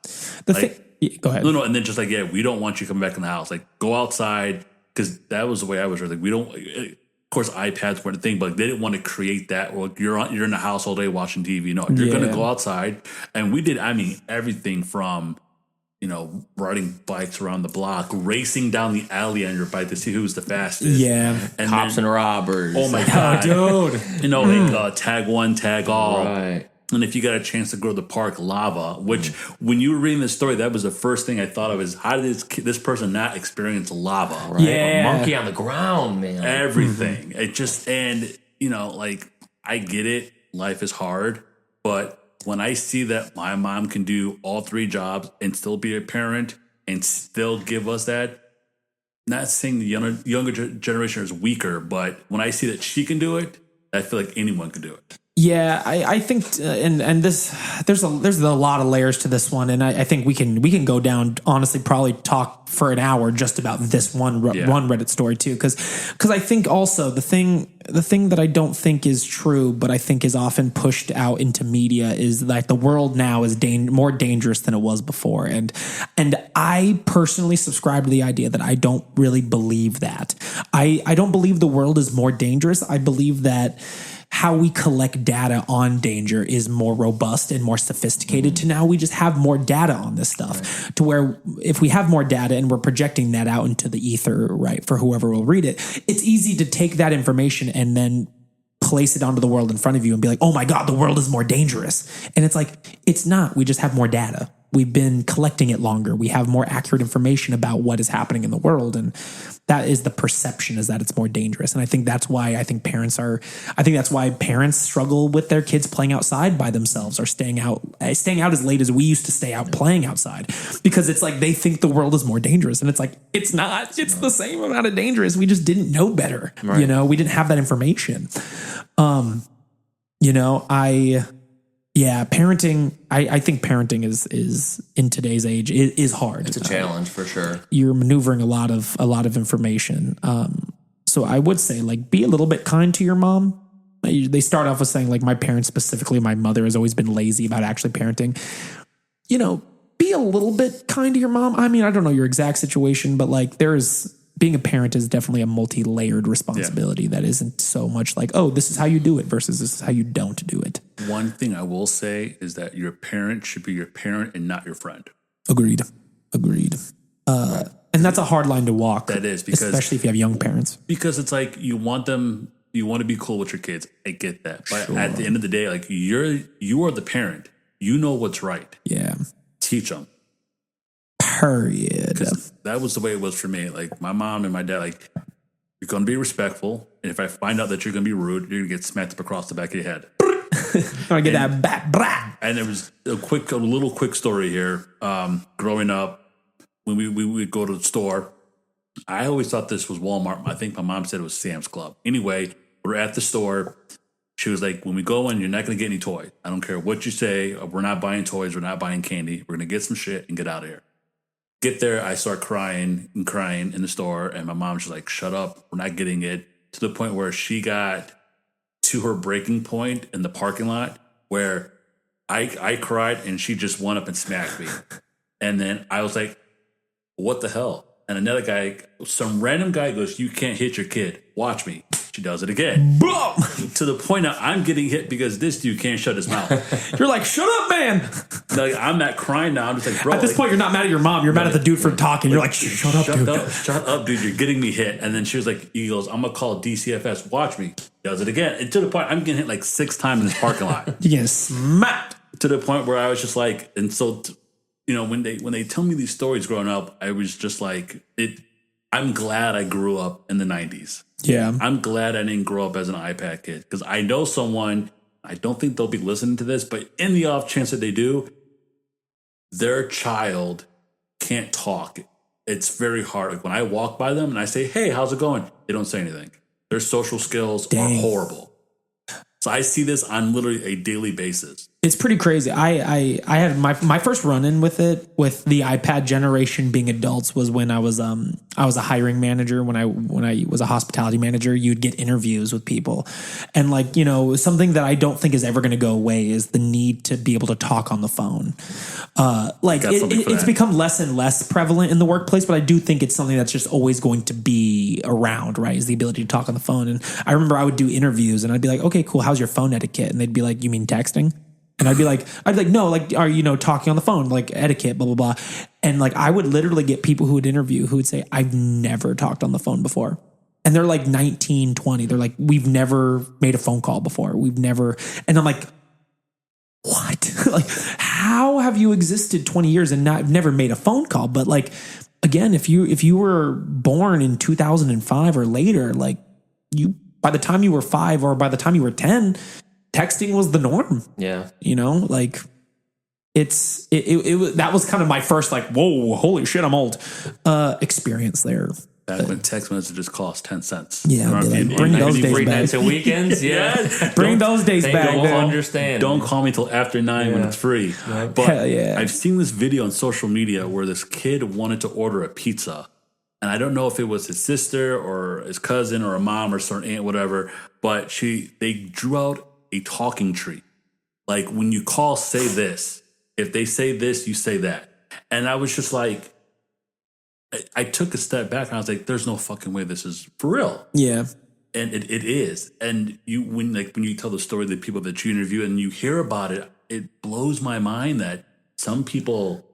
Go ahead. No. And then just like, we don't want you coming back in the house. Like go outside. Because that was the way I was. Like we don't. Of course, iPads weren't a thing, but they didn't want to create that. Well, you're in the house all day watching TV. No, you're going to go outside, and we did. Everything from riding bikes around the block, racing down the alley on your bike to see who's the fastest. Yeah, and cops and robbers. Oh my god, dude! Like tag one, tag all. Right. And if you got a chance to go to the park, lava, which when you were reading this story, that was the first thing I thought of is how did this person not experience lava? Right? Yeah. A monkey on the ground, man. Everything. It just, and like I get it. Life is hard. But when I see that my mom can do all 3 jobs and still be a parent and still give us that, not saying the younger generation is weaker, but when I see that she can do it, I feel like anyone could do it. Yeah, I think, and this there's a lot of layers to this one, and I think we can go down, honestly, probably talk for an hour just about this one Reddit story too, because I think also the thing that I don't think is true, but I think is often pushed out into media is that the world now is more dangerous than it was before, and I personally subscribe to the idea that I don't really believe that. I don't believe the world is more dangerous. I believe that how we collect data on danger is more robust and more sophisticated to now we just have more data on this stuff to where if we have more data and we're projecting that out into the ether, right, for whoever will read it, it's easy to take that information and then place it onto the world in front of you and be like, oh my God, the world is more dangerous. And it's like, it's not, we just have more data. We've been collecting it longer. We have more accurate information about what is happening in the world. And that is the perception, is that it's more dangerous. And I think that's why that's why parents struggle with their kids playing outside by themselves or staying out as late as we used to stay out playing outside, because it's like they think the world is more dangerous, and it's like it's not. It's the same amount of dangerous. We just didn't know better. Right. You know, we didn't have that information. Parenting. I think parenting is in today's age is hard. It's a challenge for sure. You're maneuvering a lot of information. So I would say, like, be a little bit kind to your mom. They start off with saying, like, my parents, specifically my mother, has always been lazy about actually parenting. You know, be a little bit kind to your mom. I mean, I don't know your exact situation, but like being a parent is definitely a multi-layered responsibility that isn't so much like, oh, this is how you do it versus this is how you don't do it. One thing I will say is that your parent should be your parent and not your friend. Agreed. And that's a hard line to walk. That is, because especially if you have young parents. Because it's like you want to be cool with your kids. I get that. But at the end of the day, like you are the parent. You know what's right. Yeah. Teach them. Period. That was the way it was for me. Like my mom and my dad, like, you're going to be respectful. And if I find out that you're going to be rude, you're going to get smacked up across the back of your head. I get that back. And there was a little quick story here. Growing up, when we would go to the store, I always thought this was Walmart. I think my mom said it was Sam's Club. Anyway, we're at the store. She was like, when we go in, you're not going to get any toys. I don't care what you say. We're not buying toys. We're not buying candy. We're going to get some shit and get out of here. Get there, I start crying in the store, and my mom's just like, shut up, we're not getting it, to the point where she got to her breaking point in the parking lot where I cried and she just went up and smacked me. And then I was like, what the hell? And another guy, some random guy goes, you can't hit your kid. Watch me. She does it again. Boom! To the point that I'm getting hit because this dude can't shut his mouth. You're like, shut up, man. Like, I'm not crying now. I'm just like, bro. At this point, you're not mad at your mom. You're mad at the dude for talking. You're like, shut up, dude. Shut up, dude. You're getting me hit. And then she was like, he goes, I'm going to call DCFS. Watch me. Does it again. And to the point, I'm getting hit like 6 times in this parking lot. You're getting smacked. To the point where I was just like, and so, you know, when they tell me these stories growing up, I was just like, I'm glad I grew up in the 90s. Yeah. I'm glad I didn't grow up as an iPad kid, because I know someone, I don't think they'll be listening to this, but in the off chance that they do, their child can't talk. It's very hard. Like when I walk by them and I say, hey, how's it going? They don't say anything. Their social skills are horrible. So I see this on literally a daily basis. It's pretty crazy. I had my first run-in with it, with the iPad generation being adults, was when I was a hiring manager. When I was a hospitality manager, you'd get interviews with people, and like, you know, something that I don't think is ever going to go away is the need to be able to talk on the phone. It's become less and less prevalent in the workplace, but I do think it's something that's just always going to be around, right? Is the ability to talk on the phone. And I remember I would do interviews and I'd be like, okay, cool. How's your phone etiquette? And they'd be like, you mean texting? And I'd be like, no, like, are you talking on the phone, like etiquette, blah, blah, blah. And like, I would literally get people who would interview who would say, I've never talked on the phone before. And they're like 19, 20. They're like, we've never made a phone call before. We've never. And I'm like, what? Like, how have you existed 20 years and never made a phone call? But like, again, if you were born in 2005 or later, like by the time you were 5 or by the time you were 10, texting was the norm. Yeah. You know, like that was kind of my first, like, whoa, holy shit, I'm old, experience there. Back when text messages cost 10 cents. Yeah. Bring those days back. To weekends. Yeah. Bring those days back. Don't understand. Don't call me till after 9 when it's free. Right. But hell yeah. I've seen this video on social media where this kid wanted to order a pizza. And I don't know if it was his sister or his cousin or a mom or some aunt, whatever, but they drew out a talking tree. Like, when you call, say this. If they say this, you say that. And I was just like, I took a step back and I was like, there's no fucking way this is for real. Yeah. And it is. And when you tell the story of the people that you interview and you hear about it, it blows my mind that some people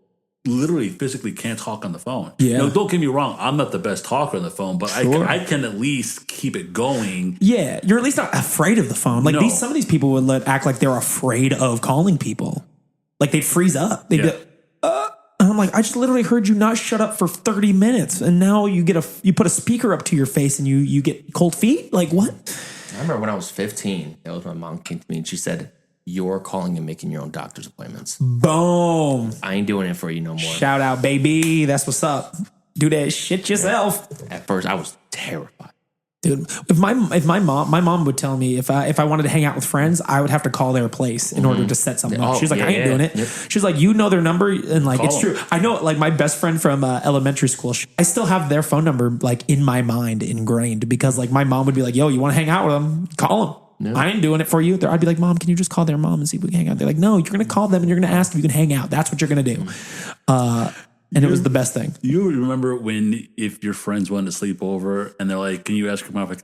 literally physically can't talk on the phone. Yeah. No, don't get me wrong. I'm not the best talker on the phone, but sure. I can at least keep it going. Yeah. You're at least not afraid of the phone. Like some of these people would act like they're afraid of calling people. Like they'd freeze up. They'd be like, and I'm like, I just literally heard you not shut up for 30 minutes, and now you put a speaker up to your face and you get cold feet. Like, what? I remember when I was 15, that was my mom came to me and she said, "You're calling and making your own doctor's appointments." Boom. I ain't doing it for you no more. Shout out, baby. That's what's up. Do that shit yourself. At first, I was terrified. Dude, if my mom would tell me if I wanted to hang out with friends, I would have to call their place in order to set something up. She's like, I ain't doing it. Yep. She's like, you know their number, and like, it's true. I know, like, my best friend from elementary school, I still have their phone number like in my mind ingrained, because like my mom would be like, yo, you want to hang out with them? Call them. No. I ain't doing it for you. I'd be like, Mom, can you just call their mom and see if we can hang out? They're like, no, you're going to call them and you're going to ask if you can hang out. That's what you're going to do. And it was the best thing. You remember when, if your friends wanted to sleep over and they're like, can you ask your mom if I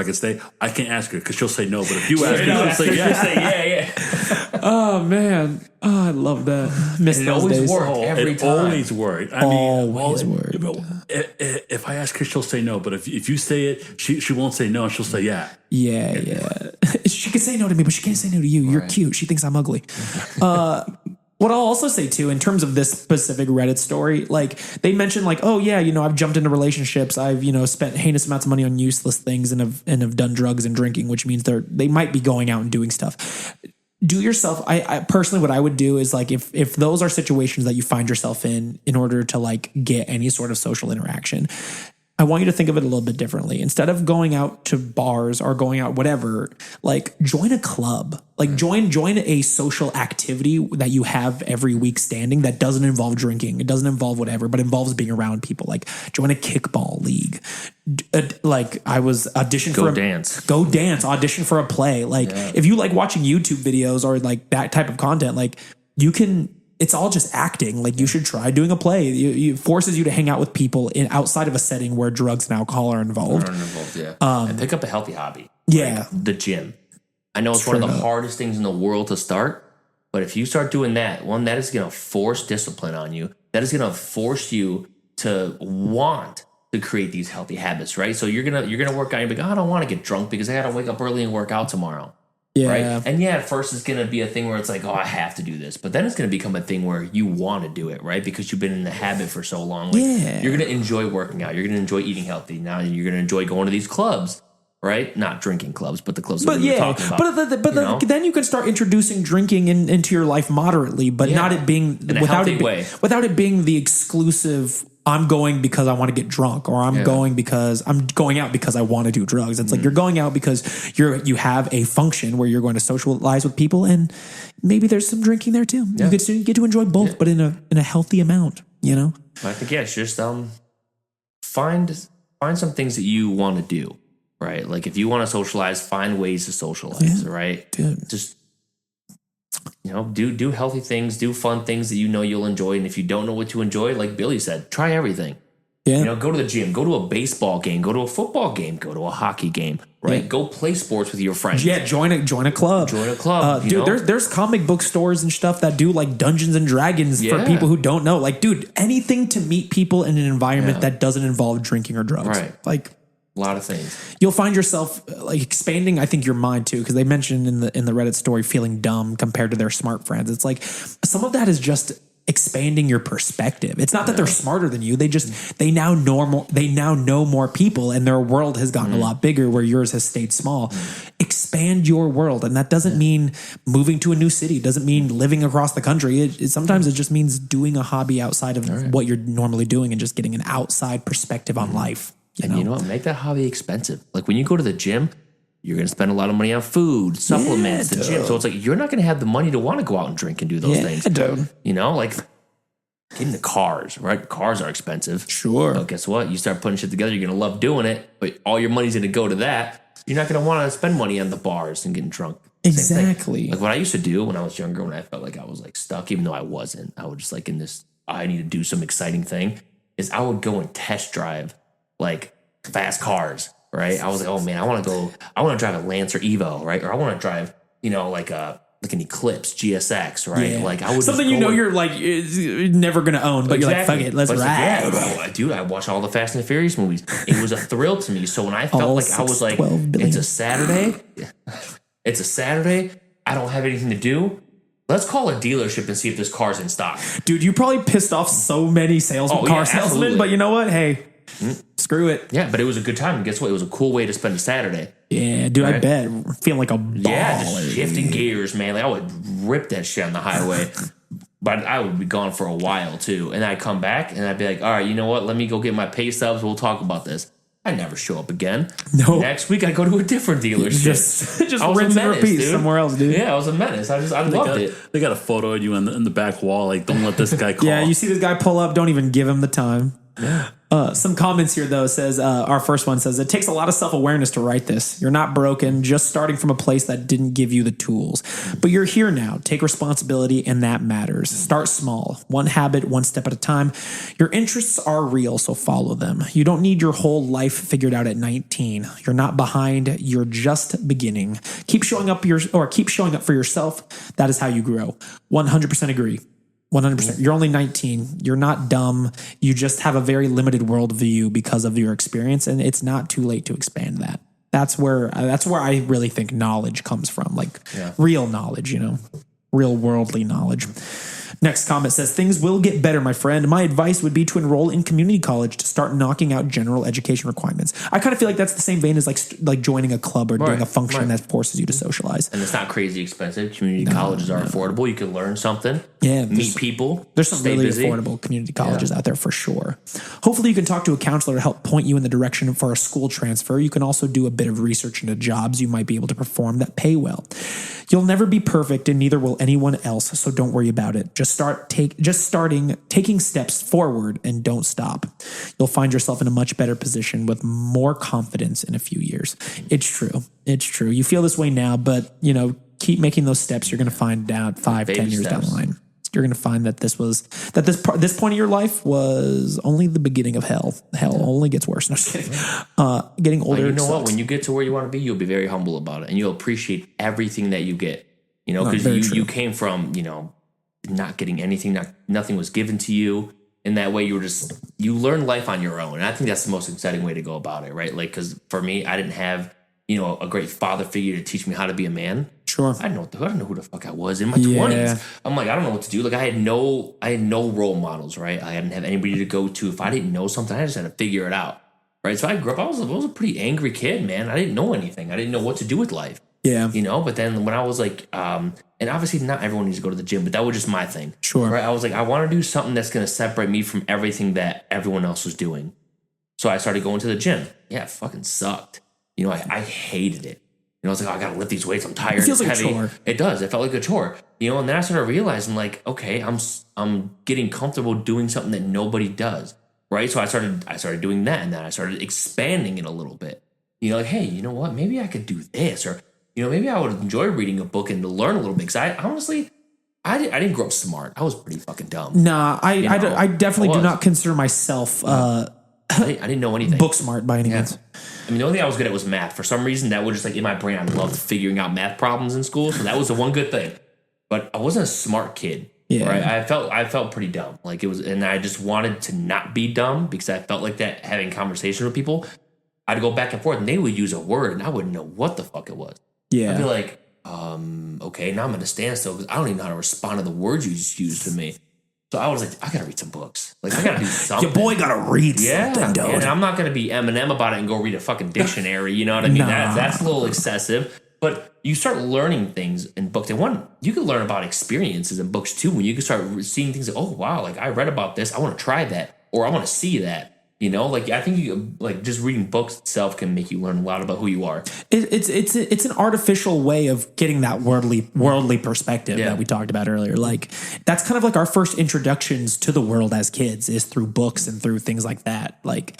could stay? I can't ask her because she'll say no. But if you ask her, she'll say yeah. Oh, man. Oh, I love that. Miss those days. Every time. Always worked. Always worked. If I ask her, she'll say no. But if you say it, she won't say no. She'll say yeah. Yeah. She can say no to me, but she can't say no to you. You're cute. She thinks I'm ugly. What I'll also say too, in terms of this specific Reddit story, like they mentioned like, oh yeah, I've jumped into relationships. I've, spent heinous amounts of money on useless things and have done drugs and drinking, which means they might be going out and doing stuff. Do yourself, I personally, what I would do is like, if those are situations that you find yourself in order to like get any sort of social interaction, I want you to think of it a little bit differently. Instead of going out to bars or going out whatever, like join a club. Like join a social activity that you have every week standing that doesn't involve drinking. It doesn't involve whatever, but involves being around people. Like join a kickball league. Like I was auditioned Go dance, audition for a play. Like if you like watching YouTube videos or like that type of content, like you can. It's all just acting. Like you should try doing a play. It forces you to hang out with people outside of a setting where drugs and alcohol are involved. And pick up a healthy hobby. Yeah. Like the gym. I know it's one of the hardest things in the world to start, but if you start doing that, that is going to force discipline on you. That is going to force you to want to create these healthy habits, right? So you're gonna work out. You're like, I don't want to get drunk because I got to wake up early and work out tomorrow. Yeah. Right. And at first it's going to be a thing where it's like, oh, I have to do this. But then it's going to become a thing where you want to do it, right? Because you've been in the habit for so long. Like, you're going to enjoy working out. You're going to enjoy eating healthy. Now you're going to enjoy going to these clubs, right? Not drinking clubs, but the clubs that we were talking about. But then you can start introducing drinking into your life moderately, but not it being without it being the exclusive. I'm going because I want to get drunk, or I'm going because I'm going out because I want to do drugs. It's like you're going out because you have a function where you're going to socialize with people, and maybe there's some drinking there too. You get to enjoy both, but in a healthy amount. I think it's just find some things that you want to do, right? Like if you want to socialize, find ways to socialize, right? Dude. Just do healthy things, do fun things that you'll enjoy. And if you don't know what to enjoy, like Billy said, try everything. Yeah. Go to the gym, go to a baseball game, go to a football game, go to a hockey game, right? Yeah. Go play sports with your friends. Yeah, join a club. Dude, there's comic book stores and stuff that do like Dungeons and Dragons for people who don't know. Like, dude, anything to meet people in an environment that doesn't involve drinking or drugs. Right. Like a lot of things. You'll find yourself like expanding, I think, your mind too, because they mentioned in the Reddit story feeling dumb compared to their smart friends. It's like some of that is just expanding your perspective. It's not that they're smarter than you. They now know more people, and their world has gotten a lot bigger where yours has stayed small. Expand your world, and that doesn't mean moving to a new city. It doesn't mean living across the country. Sometimes it just means doing a hobby outside of what you're normally doing and just getting an outside perspective on life. You know what? Make that hobby expensive. Like when you go to the gym, you're going to spend a lot of money on food, supplements, the gym. So it's like you're not going to have the money to want to go out and drink and do those things. Dude. Like getting the cars, right? Cars are expensive. Sure. But guess what? You start putting shit together, you're going to love doing it, but all your money's going to go to that. You're not going to want to spend money on the bars and getting drunk. Exactly. Like what I used to do when I was younger, when I felt like I was like stuck, even though I wasn't, I would just like in this, I need to do some exciting thing, is I would go and test drive like fast cars, right? I was like, oh man, I want to drive a Lancer Evo, right? Or I want to drive, like an Eclipse GSX, right? Yeah. Like I would something you're like never gonna own, but you're like, fuck it, let's ride. Dude, I watched all the Fast and the Furious movies. It was a thrill to me. So when I felt like I was like, it's a Saturday, I don't have anything to do. let's call a dealership and see if this car's in stock. Dude, you probably pissed off so many car salesmen, absolutely. but you know what? Hey, screw it. Yeah, but it was a good time. And guess what? It was a cool way to spend a Saturday. Yeah, dude, Right? I bet. Feeling like a baller. Yeah, just shifting gears, man. Like I would rip that shit on the highway. But I would be gone for a while too. And I'd come back and I'd be like, all right, you know what? Let me go get my pay stubs. We'll talk about this. I never show up again. No. Next week I go to a different dealership. Just I was rinse a and menace, repeat dude. somewhere else, dude. Yeah, I was a menace. I loved it. They got a photo of you in the back wall. Like, don't let this guy call. Yeah, you see this guy pull up, don't even give him the time. Some comments here, though, says our first one says, it takes a lot of self-awareness to write this. You're not broken, just starting from a place that didn't give you the tools. But you're here now. Take responsibility, and that matters. Start small. One habit, one step at a time. Your interests are real, so follow them. You don't need your whole life figured out at 19. You're not behind. You're just beginning. Keep showing up for yourself. That is how you grow. 100% agree. 100%. You're only 19. You're not dumb. You just have a very limited worldview because of your experience, and it's not too late to expand that. That's where I really think knowledge comes from, like real knowledge, real worldly knowledge. Next comment says, things will get better, my friend. My advice would be to enroll in community college to start knocking out general education requirements. I kind of feel like that's the same vein as like joining a club or doing a function that forces you to socialize. And it's not crazy expensive. Community colleges are affordable. You can learn something. Yeah, meet people. There's some really busy. affordable community colleges out there for sure. Hopefully you can talk to a counselor to help point you in the direction for a school transfer. You can also do a bit of research into jobs you might be able to perform that pay well. You'll never be perfect, and neither will anyone else, so don't worry about it. Just taking steps forward and don't stop. You'll find yourself in a much better position with more confidence in a few years. It's true. It's true. You feel this way now, but keep making those steps. You're going to find out 5-10 years down the line. You're going to find that this point of your life was only the beginning of hell. Hell only gets worse. No, just kidding. Getting older. You know what? When you get to where you want to be, you'll be very humble about it, and you'll appreciate everything that you get. Because you came from not getting anything. Nothing was given to you. In that way, you learn life on your own, and I think that's the most exciting way to go about it, right? Like, because for me, I didn't have a great father figure to teach me how to be a man. Sure. I don't know who the fuck I was in my 20s. I'm like, I don't know what to do. Like I had no role models, right? I didn't have anybody to go to. If I didn't know something, I just had to figure it out, right? So I grew up, I was a pretty angry kid, man. I didn't know anything. I didn't know what to do with life. Yeah. But then when I was like, and obviously not everyone needs to go to the gym, but that was just my thing. Sure. Right? I was like, I want to do something that's going to separate me from everything that everyone else was doing. So I started going to the gym. Yeah, it fucking sucked. I hated it. I was like, I gotta lift these weights. I'm tired. It feels like heavy. a chore. It does. It felt like a chore. And then I started realizing, like, okay, I'm getting comfortable doing something that nobody does, right? So I started doing that, and then I started expanding it a little bit. Like, hey, you know what? Maybe I could do this, or maybe I would enjoy reading a book and to learn a little bit. Because I honestly, I didn't grow up smart. I was pretty fucking dumb. Nah, I definitely do not consider myself I didn't know anything. Book smart by any means. The only thing I was good at was math. For some reason, that was just like in my brain. I loved figuring out math problems in school, so that was the one good thing. But I wasn't a smart kid. Yeah, right? I felt pretty dumb. Like it was, and I just wanted to not be dumb because I felt like that having conversation with people, I'd go back and forth, and they would use a word, and I wouldn't know what the fuck it was. Yeah, I'd be like, okay, now I'm at a standstill because I don't even know how to respond to the words you just used to me. So I was like, I gotta read some books. Like I gotta do something. Your boy gotta read something, dude. And I'm not gonna be Eminem about it and go read a fucking dictionary. You know what I mean? Nah. That's a little excessive. But you start learning things in books. And you can learn about experiences in books too. When you can start seeing things like, oh wow, like I read about this. I want to try that, or I want to see that. Like I think just reading books itself can make you learn a lot about who you are. It's an artificial way of getting that worldly perspective that we talked about earlier. Like that's kind of like our first introductions to the world as kids is through books and through things like that. Like,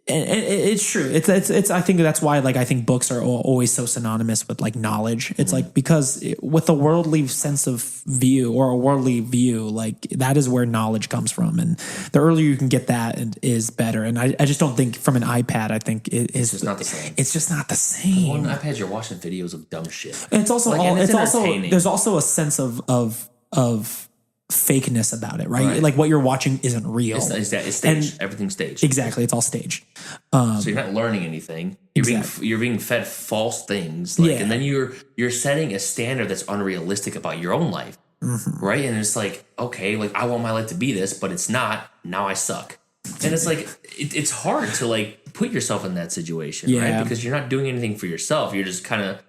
and it's true. It's I think that's why I think books are always so synonymous with like knowledge. It's like because with a worldly sense of view or a worldly view, like that is where knowledge comes from, and the earlier you can get that is better. And I just don't think from an iPad, I think it's just not the same. It's just not the same. On iPads, you're watching videos of dumb shit. And it's also there's also a sense of fakeness about it, right? Like what you're watching isn't real. It's staged. Everything's staged. Exactly. It's all staged. So you're not learning anything. You're being fed false things. And then you're setting a standard that's unrealistic about your own life. Right. And it's like, okay, like I want my life to be this, but it's not. Now I suck. And it's like, it's hard to like put yourself in that situation, right? Because you're not doing anything for yourself. You're just kind of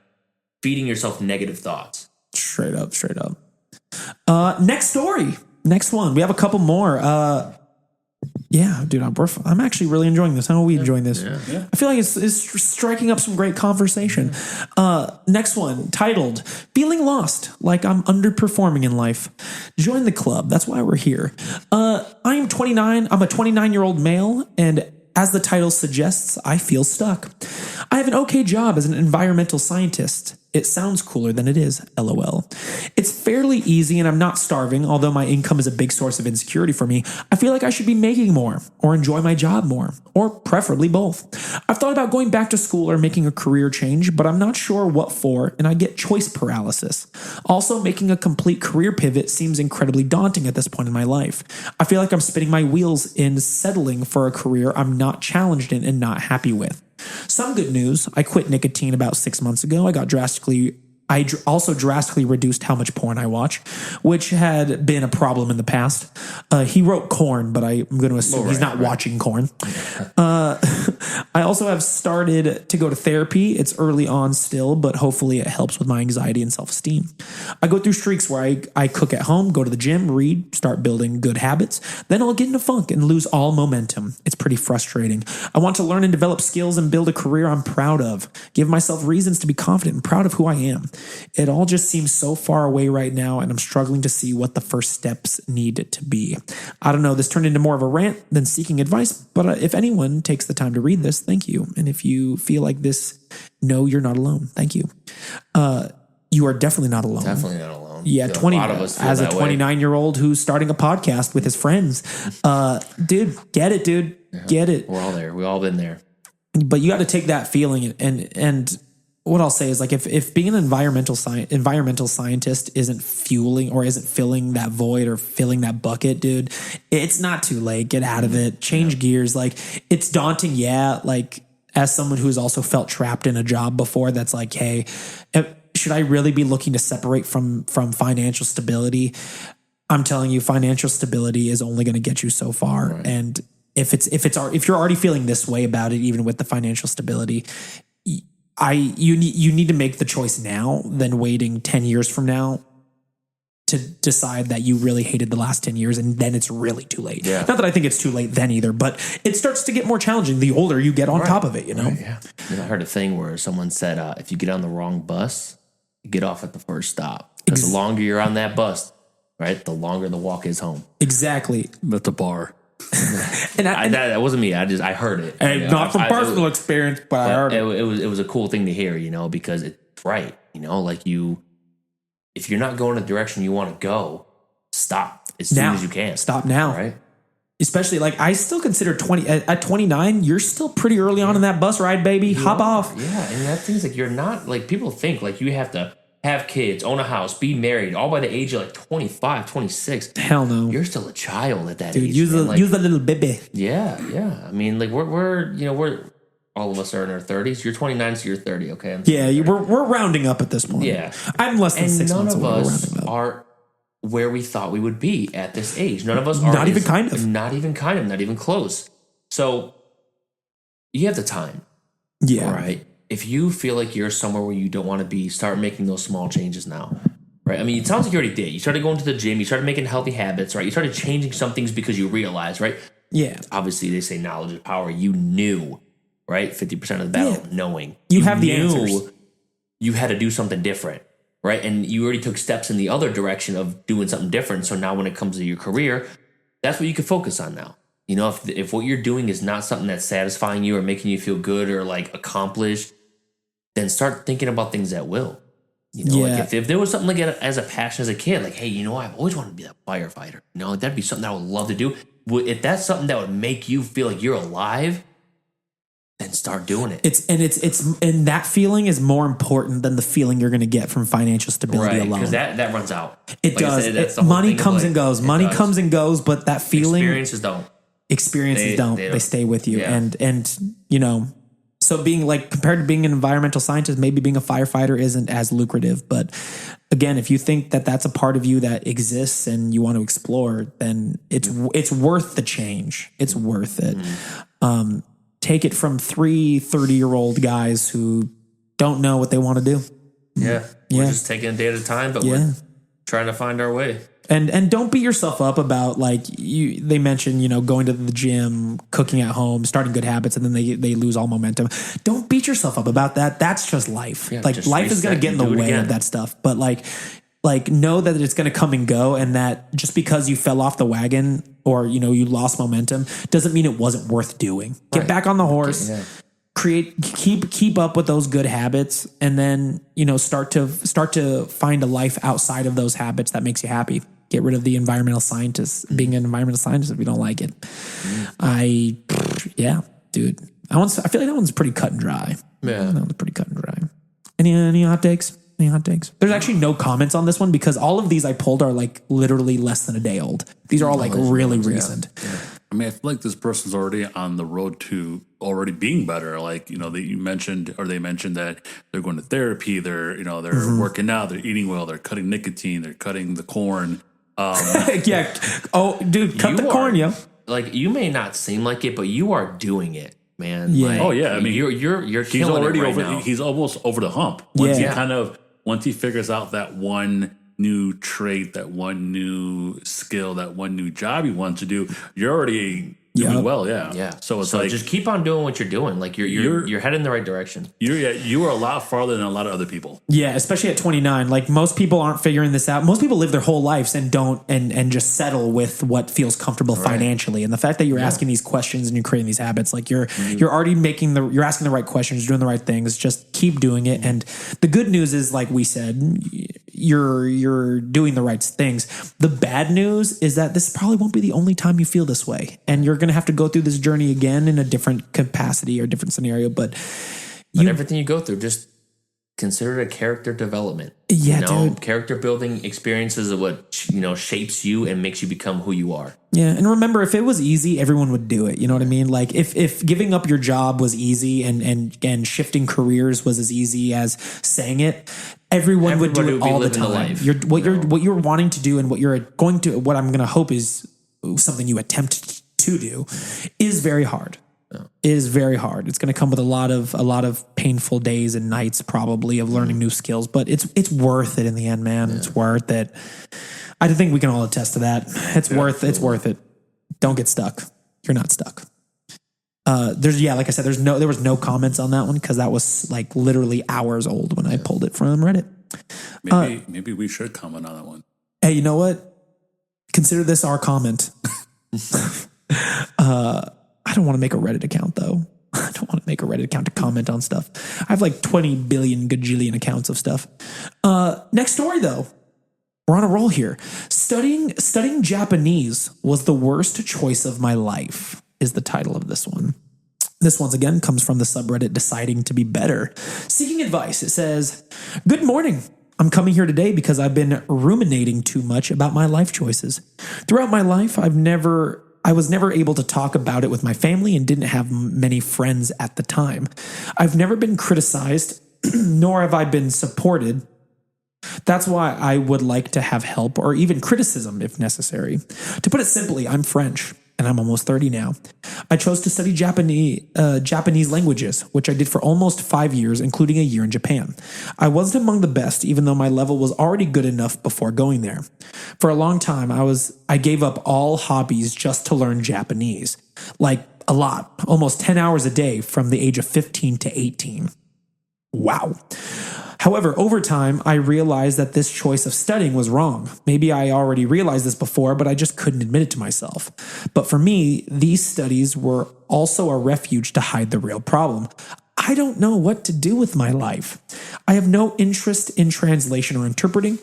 feeding yourself negative thoughts. Straight up. Next story. Next one. We have a couple more. Yeah, dude, I'm actually really enjoying this. How are we enjoying this? Yeah. I feel like it's striking up some great conversation. Next one, titled, Feeling Lost, Like I'm Underperforming in Life. Join the club. That's why we're here. I am 29. I'm a 29-year-old male, and as the title suggests, I feel stuck. I have an okay job as an environmental scientist. It sounds cooler than it is, LOL. It's fairly easy and I'm not starving, although my income is a big source of insecurity for me. I feel like I should be making more or enjoy my job more, or preferably both. I've thought about going back to school or making a career change, but I'm not sure what for, and I get choice paralysis. Also, making a complete career pivot seems incredibly daunting at this point in my life. I feel like I'm spinning my wheels in settling for a career I'm not challenged in and not happy with. Some good news, I quit nicotine about 6 months ago. I also drastically reduced how much porn I watch, which had been a problem in the past. He wrote corn, but I'm going to assume he's not watching corn. I also have started to go to therapy. It's early on still, but hopefully it helps with my anxiety and self-esteem. I go through streaks where I cook at home, go to the gym, read, start building good habits. Then I'll get in a funk and lose all momentum. It's pretty frustrating. I want to learn and develop skills and build a career I'm proud of. Give myself reasons to be confident and proud of who I am. It all just seems so far away right now, and I'm struggling to see what the first steps need to be. I don't know, this turned into more of a rant than seeking advice, but if anyone takes the time to read this, thank you. And if you feel like this, no, you're not alone. Thank you. You are definitely not alone. Definitely not alone. Yeah, 20 a lot of us as a 29-year-old who's starting a podcast with his friends. Dude, get it, dude. Yeah, get it. We're all there. We've all been there. But you got to take that feeling and what I'll say is like if being an environmental scientist isn't fueling or isn't filling that void or filling that bucket, dude, it's not too late. Get out of it. Change gears. Like it's daunting. Yeah. Like as someone who's also felt trapped in a job before, that's like, hey, should I really be looking to separate from financial stability? I'm telling you, financial stability is only going to get you so far. Right. And if you're already feeling this way about it, even with the financial stability, you need to make the choice now than waiting 10 years from now to decide that you really hated the last 10 years and then it's really too late. Yeah. Not that I think it's too late then either, but it starts to get more challenging the older you get on top of it, you know? Right, yeah. I heard a thing where someone said, if you get on the wrong bus, you get off at the first stop. Because the longer you're on that bus, right, the longer the walk is home. Exactly. At the bar. That wasn't me. I heard it. And not from personal experience, but I heard it. It was a cool thing to hear, you know, because it's right. You know, like if you're not going the direction you want to go, stop as soon as you can. Stop now. Right. Especially like I still consider 29, you're still pretty early on in that bus ride, baby. Hop off. Yeah. And that thing's like, you're not like people think like you have to have kids, own a house, be married, all by the age of like 25, 26. Hell no. You're still a child at that age. Dude, use the little baby. Yeah, yeah. I mean, like we're all of us are in our 30s. You're 29, so you're 30, okay? We're rounding up at this point. Yeah. I'm less than 6 months away. None of us are where we thought we would be at this age. None of us are. Not even kind of. Not even close. So you have the time. Yeah. Right? If you feel like you're somewhere where you don't want to be, start making those small changes now, right? I mean, it sounds like you already did. You started going to the gym. You started making healthy habits, right? You started changing some things because you realized, right? Yeah. Obviously, they say knowledge is power. You knew, right? 50% of the battle, knowing. You have the answers. You had to do something different, right? And you already took steps in the other direction of doing something different. So now when it comes to your career, that's what you can focus on now. You know, if what you're doing is not something that's satisfying you or making you feel good or like accomplished, then start thinking about things that will. You know, like if there was something like as a passion as a kid, like, hey, you know, I've always wanted to be a firefighter. You know, that'd be something I would love to do. If that's something that would make you feel like you're alive, then start doing it. And that feeling is more important than the feeling you're going to get from financial stability alone. Because that runs out. It like does. Said, that's the whole money thing comes and goes. Money comes and goes, but that feeling, experiences don't. They stay with you. Yeah. And you know, so being like, compared to being an environmental scientist, maybe being a firefighter isn't as lucrative. But again, if you think that that's a part of you that exists and you want to explore, then it's worth the change. It's worth it. Take it from 3 30-year-old guys who don't know what they want to do. Yeah. We're just taking a day at a time, but we're trying to find our way. And don't beat yourself up about, like, they mentioned, you know, going to the gym, cooking at home, starting good habits, and then they lose all momentum. Don't beat yourself up about that. That's just life. Yeah, like, life is going to get in the way of that stuff. But like know that it's going to come and go, and that just because you fell off the wagon or, you know, you lost momentum doesn't mean it wasn't worth doing. Get back on the horse. Keep up with those good habits, and then, you know, start to find a life outside of those habits that makes you happy. Get rid of the environmental scientist, being an environmental scientist if you don't like it. Dude. I feel like that one's pretty cut and dry. Yeah. That one's pretty cut and dry. Any hot takes? Any hot takes? There's actually no comments on this one because all of these I pulled are like literally less than a day old. These are all like really recent. Yeah. I mean, I feel like this person's already on the road to already being better. Like, you know, they mentioned that they're going to therapy. They're working out. They're eating well. They're cutting nicotine. They're cutting the corn. Yeah. Oh, dude, cut the corn, yo. Like, you may not seem like it, but you are doing it, man. Yeah. Like, oh yeah. I mean, you're he's already right over. now. He's almost over the hump. Once he figures out that one new trait, that one new skill, that one new job he wants to do, you're already doing well. Yeah. Yeah. So it's like, just keep on doing what you're doing. Like you're heading in the right direction. You are a lot farther than a lot of other people. Yeah. Especially at 29. Like, most people aren't figuring this out. Most people live their whole lives and don't, and just settle with what feels comfortable financially. And the fact that you're asking these questions and you're creating these habits, like you're already you're asking the right questions, doing the right things, just keep doing it. And the good news is, like we said, you're doing the right things. The bad news is that this probably won't be the only time you feel this way. And you're going to have to go through this journey again in a different capacity or different scenario. But everything you go through, just consider it a character development. Yeah, dude. Character building experiences are what, you know, shapes you and makes you become who you are. Yeah, and remember, if it was easy, everyone would do it. You know what I mean? Like, if giving up your job was easy and shifting careers was as easy as saying it, everyone would do it all the time. What you're wanting to do and what I'm going to hope is something you attempt to do is very hard. It is very hard. It's going to come with a lot of painful days and nights, probably, of learning new skills, but it's worth it in the end, man. It's worth it. I think we can all attest to that. It's worth it. Don't get stuck. You're not stuck. Like I said, there was no comments on that one because that was like literally hours old when I pulled it from Reddit. Maybe we should comment on that one. Hey, you know what? Consider this our comment. I don't want to make a Reddit account, though. I don't want to make a Reddit account to comment on stuff. I have like 20 billion gajillion accounts of stuff. Next story, though. We're on a roll here. Studying Japanese was the worst choice of my life, is the title of this one. This once again comes from the subreddit Deciding to Be Better. Seeking advice, it says, "Good morning. I'm coming here today because I've been ruminating too much about my life choices. Throughout my life, I was never able to talk about it with my family and didn't have many friends at the time. I've never been criticized, nor have I been supported. That's why I would like to have help or even criticism if necessary. To put it simply, I'm French, and I'm almost 30 now. I chose to study Japanese languages, which I did for almost 5 years, including a year in Japan. I wasn't among the best, even though my level was already good enough before going there. For a long time, I gave up all hobbies just to learn Japanese. Like, a lot. Almost 10 hours a day from the age of 15 to 18. Wow. However, over time, I realized that this choice of studying was wrong. Maybe I already realized this before, but I just couldn't admit it to myself. But for me, these studies were also a refuge to hide the real problem. I don't know what to do with my life. I have no interest in translation or interpreting.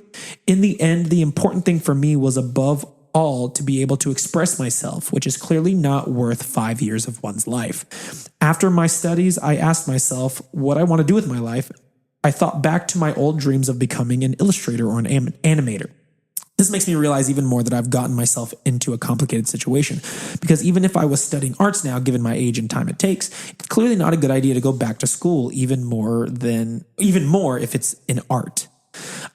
In the end, the important thing for me was above all to be able to express myself, which is clearly not worth 5 years of one's life. After my studies, I asked myself what I want to do with my life. I thought back to my old dreams of becoming an illustrator or an animator. This makes me realize even more that I've gotten myself into a complicated situation, because even if I was studying arts now, given my age and time it takes, it's clearly not a good idea to go back to school even more if it's in art.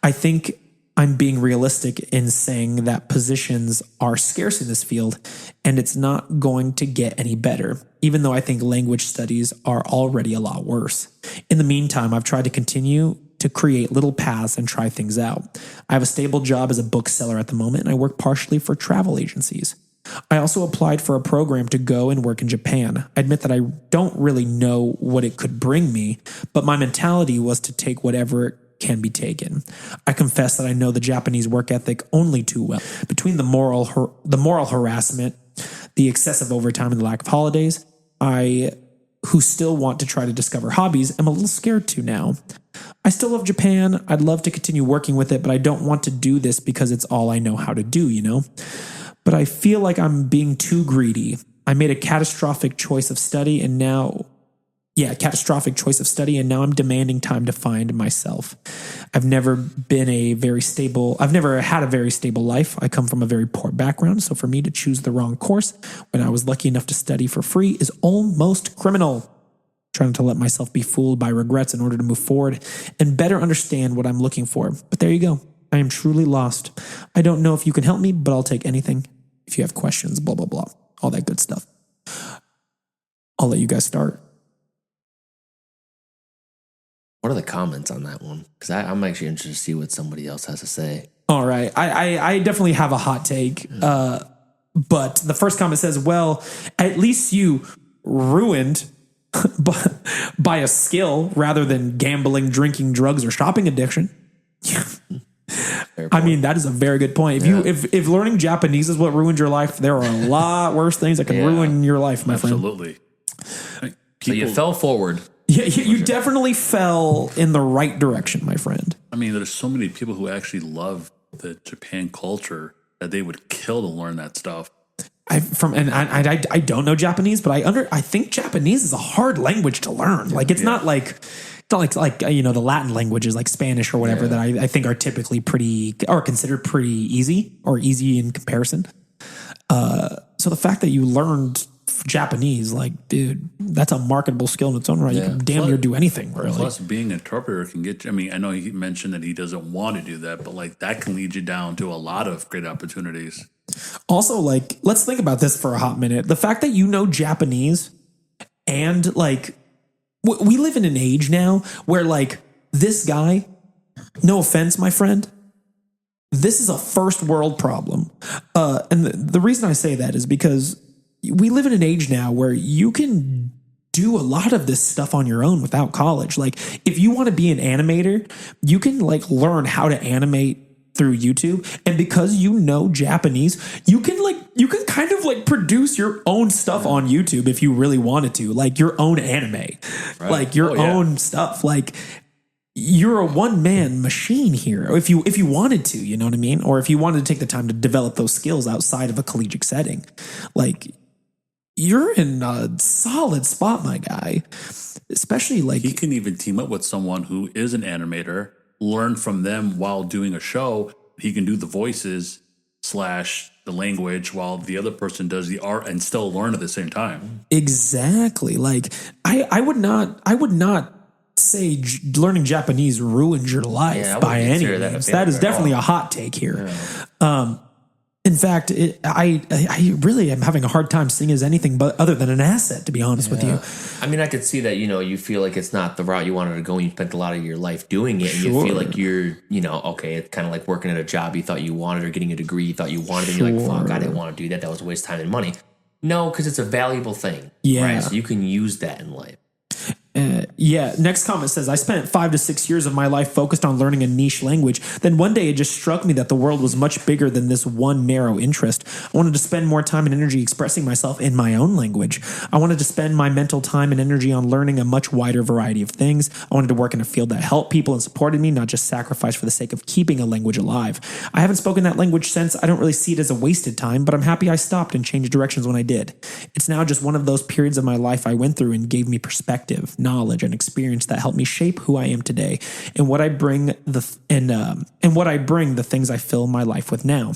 I think I'm being realistic in saying that positions are scarce in this field, and it's not going to get any better, even though I think language studies are already a lot worse. In the meantime, I've tried to continue to create little paths and try things out. I have a stable job as a bookseller at the moment, and I work partially for travel agencies. I also applied for a program to go and work in Japan. I admit that I don't really know what it could bring me, but my mentality was to take whatever can be taken. I confess that I know the Japanese work ethic only too well. Between the moral harassment, the excessive overtime, and the lack of holidays, who still want to try to discover hobbies, am a little scared to now. I still love Japan. I'd love to continue working with it, but I don't want to do this because it's all I know how to do, But I feel like I'm being too greedy. I made a catastrophic choice of study and now I'm demanding time to find myself. I've never had a very stable life. I come from a very poor background, so for me to choose the wrong course when I was lucky enough to study for free is almost criminal. Trying to let myself be fooled by regrets in order to move forward and better understand what I'm looking for. But there you go. I am truly lost. I don't know if you can help me, but I'll take anything. If you have questions, blah, blah, blah, all that good stuff. I'll let you guys start. What are the comments on that one? Because I'm actually interested to see what somebody else has to say. All right. I definitely have a hot take. But the first comment says, well, at least you ruined by a skill rather than gambling, drinking, drugs, or shopping addiction. I mean, that is a very good point. If learning Japanese is what ruined your life, there are a lot worse things that can ruin your life, my friend. Absolutely. So you fell forward. Yeah, you definitely fell in the right direction, my friend. I mean, there's so many people who actually love the Japan culture that they would kill to learn that stuff. I don't know Japanese, but I think Japanese is a hard language to learn. Like it's not like the Latin languages like Spanish or whatever that I think are typically considered pretty easy or easy in comparison. So the fact that you learned Japanese, like, dude, that's a marketable skill in its own right. You can damn near do anything, really. Plus, being an interpreter can get you. I mean, I know he mentioned that he doesn't want to do that, but like that can lead you down to a lot of great opportunities. Also, like, let's think about this for a hot minute. The fact that you know Japanese and like, we live in an age now where like this guy, no offense, my friend, this is a first world problem. And the reason I say that is because we live in an age now where you can do a lot of this stuff on your own without college. Like if you want to be an animator, you can like learn how to animate through YouTube. And because you know Japanese, you can kind of like produce your own stuff on YouTube if you really wanted to, like your own anime, right. Like your own stuff. Like you're a one-man machine here. If you wanted to, you know what I mean? Or if you wanted to take the time to develop those skills outside of a collegiate setting, like you're in a solid spot, my guy. Especially like he can even team up with someone who is an animator, learn from them while doing a show. He can do the voices / the language while the other person does the art and still learn at the same time. Exactly. Like I would not say learning Japanese ruins your life by any means. That is definitely a hot take here. Yeah. In fact, I really am having a hard time seeing as anything but other than an asset, to be honest with you. I mean, I could see that, you feel like it's not the route you wanted to go and you spent a lot of your life doing it and you feel like you're, okay, it's kind of like working at a job you thought you wanted or getting a degree you thought you wanted and you're like, fuck, I didn't want to do that. That was a waste of time and money. No, because it's a valuable thing. Yeah. Right? So you can use that in life. Yeah. Next comment says, I spent 5 to 6 years of my life focused on learning a niche language. Then one day it just struck me that the world was much bigger than this one narrow interest. I wanted to spend more time and energy expressing myself in my own language. I wanted to spend my mental time and energy on learning a much wider variety of things. I wanted to work in a field that helped people and supported me, not just sacrifice for the sake of keeping a language alive. I haven't spoken that language since. I don't really see it as a wasted time, but I'm happy I stopped and changed directions when I did. It's now just one of those periods of my life I went through and gave me perspective, knowledge, and experience that helped me shape who I am today and what I bring the things I fill my life with now.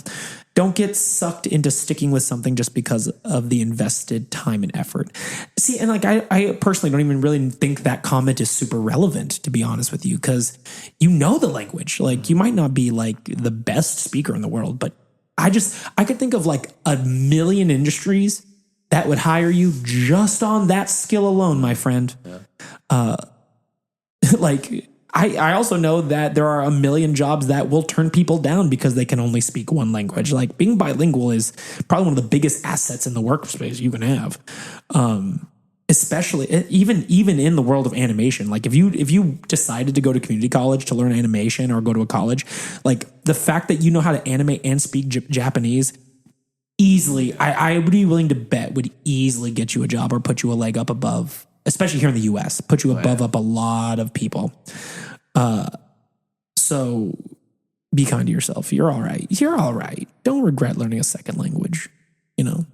Don't get sucked into sticking with something just because of the invested time and effort. See, and like I personally don't even really think that comment is super relevant, to be honest with you, because you know the language. Like you might not be like the best speaker in the world, but I could think of like a million industries that would hire you just on that skill alone, my friend. Yeah. Like I also know that there are a million jobs that will turn people down because they can only speak one language. Like being bilingual is probably one of the biggest assets in the workspace you can have. Especially even in the world of animation. Like if you decided to go to community college to learn animation or go to a college, like the fact that you know how to animate and speak Japanese easily, I would be willing to bet would easily get you a job or put you a leg up above, especially here in the US, put you above up a lot of people. So be kind to yourself. You're all right. You're all right. Don't regret learning a second language. You know,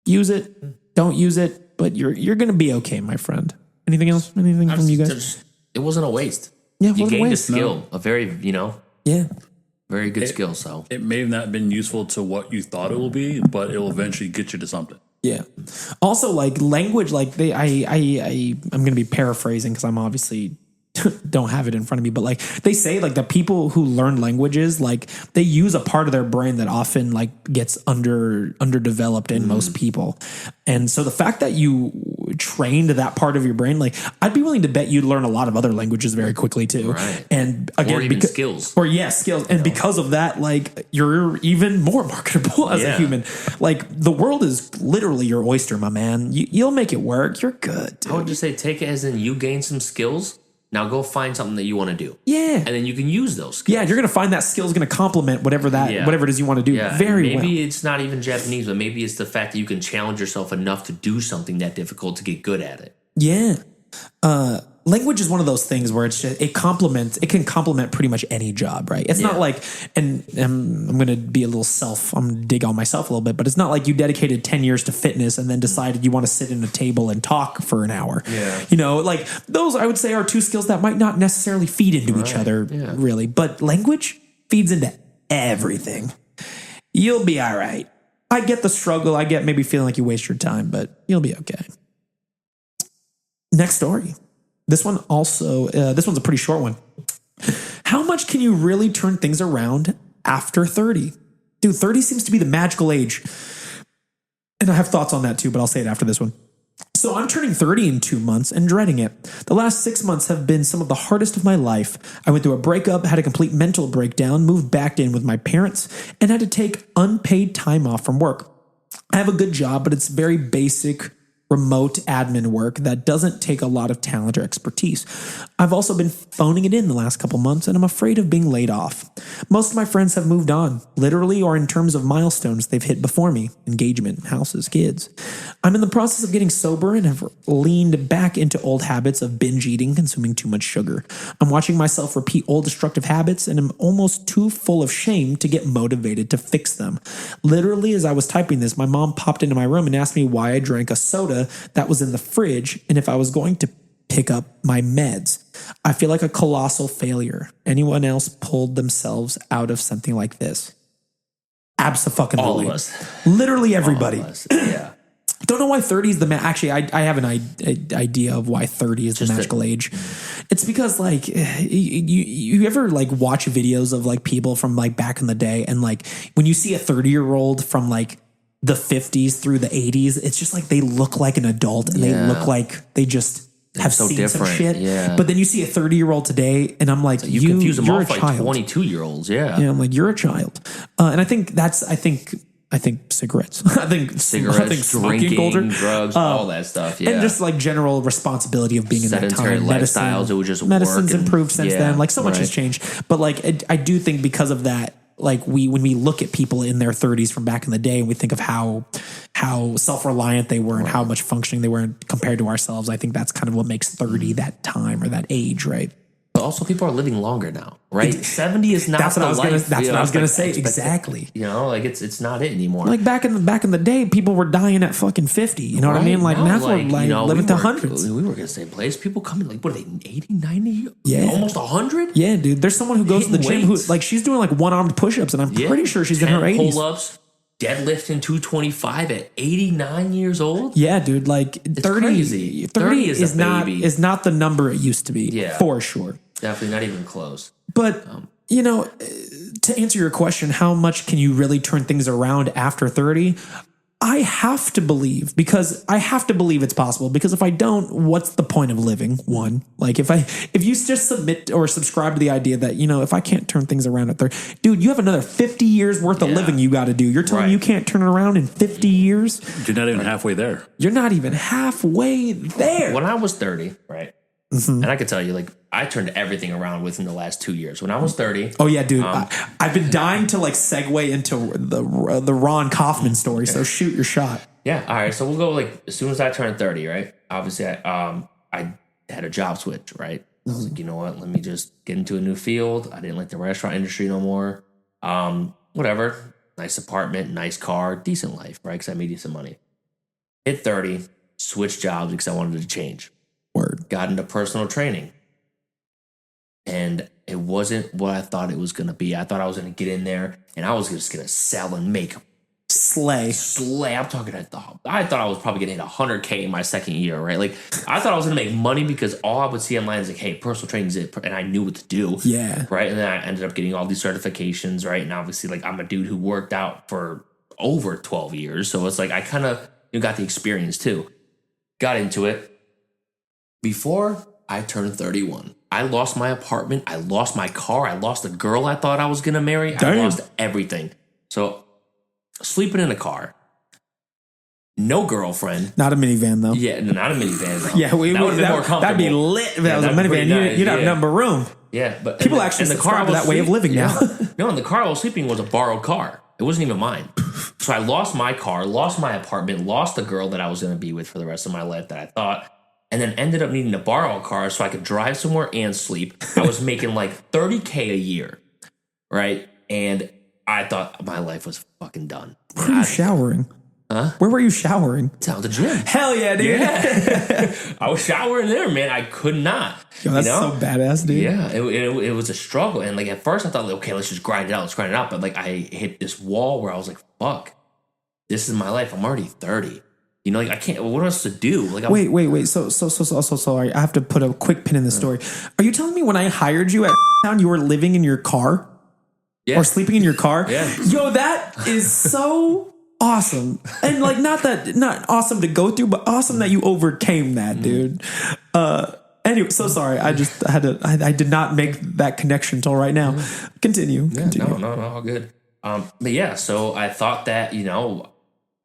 use it. Don't use it, but you're going to be okay, my friend. Anything else? Anything from you guys? It wasn't a waste. Yeah, you gained a skill, No. a very, very good skill. So It may have not been useful to what you thought it will be, but it will eventually get you to something. Yeah. Also, like language, like I'm going to be paraphrasing because I'm obviously don't have it in front of me, but like they say, like the people who learn languages, like they use a part of their brain that often like gets underdeveloped in most people. And so the fact that you trained that part of your brain, like I'd be willing to bet you'd learn a lot of other languages very quickly too. Right. And again, or even skills. Skills. And because of that, like you're even more marketable as a human. Like the world is literally your oyster, my man. You'll make it work. You're good, dude. I would just say take it as in you gain some skills. Now go find something that you want to do. Yeah. And then you can use those skills. Yeah, you're going to find that skill is going to complement whatever it is you want to do very well. Maybe it's not even Japanese, but maybe it's the fact that you can challenge yourself enough to do something that difficult to get good at it. Yeah. Language is one of those things where it's just, it can complement pretty much any job, right? It's not like, and I'm going to be I'm going to dig on myself a little bit, but it's not like you dedicated 10 years to fitness and then decided you want to sit in a table and talk for an hour. Yeah. You know, like those I would say are two skills that might not necessarily feed into each other really, but language feeds into everything. You'll be all right. I get the struggle. I get maybe feeling like you waste your time, but you'll be okay. Next story. This one also, this one's a pretty short one. How much can you really turn things around after 30? Dude, 30 seems to be the magical age. And I have thoughts on that too, but I'll say it after this one. So I'm turning 30 in 2 months and dreading it. The last 6 months have been some of the hardest of my life. I went through a breakup, had a complete mental breakdown, moved back in with my parents, and had to take unpaid time off from work. I have a good job, but it's very basic remote admin work that doesn't take a lot of talent or expertise. I've also been phoning it in the last couple months, and I'm afraid of being laid off. Most of my friends have moved on, literally or in terms of milestones they've hit before me, engagement, houses, kids. I'm in the process of getting sober and have leaned back into old habits of binge eating, consuming too much sugar. I'm watching myself repeat old destructive habits, and I'm almost too full of shame to get motivated to fix them. Literally, as I was typing this, my mom popped into my room and asked me why I drank a soda that was in the fridge and if I was going to pick up my meds. I feel like a colossal failure. Anyone else pulled themselves out of something like this? Abso-fucking-lutely. All of us. Literally everybody. All of us. Yeah. Don't know why 30 is the actually I have an idea of why 30 is the magical age. It's because like you ever like watch videos of like people from like back in the day, and like when you see a 30-year-old from like the 50s through the 80s, it's just like they look like an adult and they look like they just have so seen different. some shit. Yeah. But then you see a 30-year-old today, and I'm like, you confuse them you're off a like child. 22-year-olds. Yeah. Yeah, I'm like, you're a child. And I think I think cigarettes. I think Cigarettes, smoking drinking, culture, drugs, all that stuff. Yeah. and just like general responsibility of being in that Sedentary time. lifestyles, it was just medicine's work and- improved since yeah, then. Like so much has right. changed, but like I do think because of that, like when we look at people in their 30s from back in the day, and we think of how self-reliant they were and how much functioning they were compared to ourselves, I think that's kind of what makes 30 that time or that age, right? But also, people are living longer now, right? 70 is not That's what the I was life. gonna. That's what I was gonna say. expected. Exactly. You know, like it's not it anymore. Like back in the day, people were dying at fucking 50. You know what I mean? Like now we're like living to hundreds. We work in the same place. People come in like, what are they, 80, 90? Yeah. Almost 100? Yeah, dude. There's someone who goes to the Hitting gym who weights. like she's doing like one-armed push-ups, and I'm pretty sure she's in her 80s. Pull-ups, deadlifting 225 at 89 years old? Yeah, dude. Like 30, crazy. 30 is is a not baby. is not the number it used to be. Yeah. For sure. Definitely not even close. But you know, to answer your question, how much can you really turn things around after 30? I have to believe it's possible, because if I don't, what's the point of living? One, like if you just submit or subscribe to the idea that, you know, if I can't turn things around at 30, dude, you have another 50 years worth of living you got to do. You're telling me you can't turn it around in 50 years? You're not even halfway there. You're not even halfway there. When I was 30, right? And I could tell you, like, I turned everything around within the last 2 years. When I was 30. Oh yeah, dude. I've been dying to like segue into the Ron Kaufman story. So shoot your shot. Yeah. All right. So we'll go like as soon as I turned 30, right? Obviously, I had a job switch, right? I was like, you know what? Let me just get into a new field. I didn't like the restaurant industry no more. Whatever. Nice apartment, nice car, decent life, right? Because I made decent money. Hit 30, switched jobs because I wanted to change. Word. Got into personal training. And it wasn't what I thought it was going to be. I thought I was going to get in there and I was just going to sell and make Slay. I'm talking I thought I was probably going to hit 100K in my second year, right? Like I thought I was going to make money because all I would see online is like, hey, personal training is it. And I knew what to do. Yeah. Right. And then I ended up getting all these certifications, right? And obviously like I'm a dude who worked out for over 12 years. So it's like I kind of got the experience too. Got into it. Before I turned 31, I lost my apartment. I lost my car. I lost the girl I thought I was going to marry. Damn. I lost everything. So sleeping in a car, no girlfriend. Not a minivan though. Yeah, not a minivan. Though. Yeah, that would have been more comfortable. That'd be lit if that was a that'd be minivan. pretty nice, You'd have number room. Yeah, but People actually subscribe to that way of living now. No, and the car I was sleeping was a borrowed car. It wasn't even mine. So I lost my car, lost my apartment, lost the girl that I was going to be with for the rest of my life that I thought, and then ended up needing to borrow a car so I could drive somewhere and sleep. I was making like $30K a year, right? And I thought my life was fucking done. Where were you showering? Huh? Where were you showering? Down the gym. Hell yeah, dude. Yeah. I was showering there, man. I could not. Yo, that's so badass, dude. Yeah, it was a struggle. And like at first I thought, like, okay, let's just grind it out. Let's grind it out. But like I hit this wall where I was like, fuck, this is my life. I'm already 30. You know, like I can't, what else to do? Like, Wait. So sorry. I have to put a quick pin in the story. Are you telling me when I hired you at town, you were living in your car? Yeah. Or sleeping in your car? Yeah. Yo, that is so awesome. And like, not awesome to go through, but awesome that you overcame that, dude. Anyway, so sorry. I just had to, I did not make that connection until right now. Continue. No, all good. But yeah, so I thought that, you know,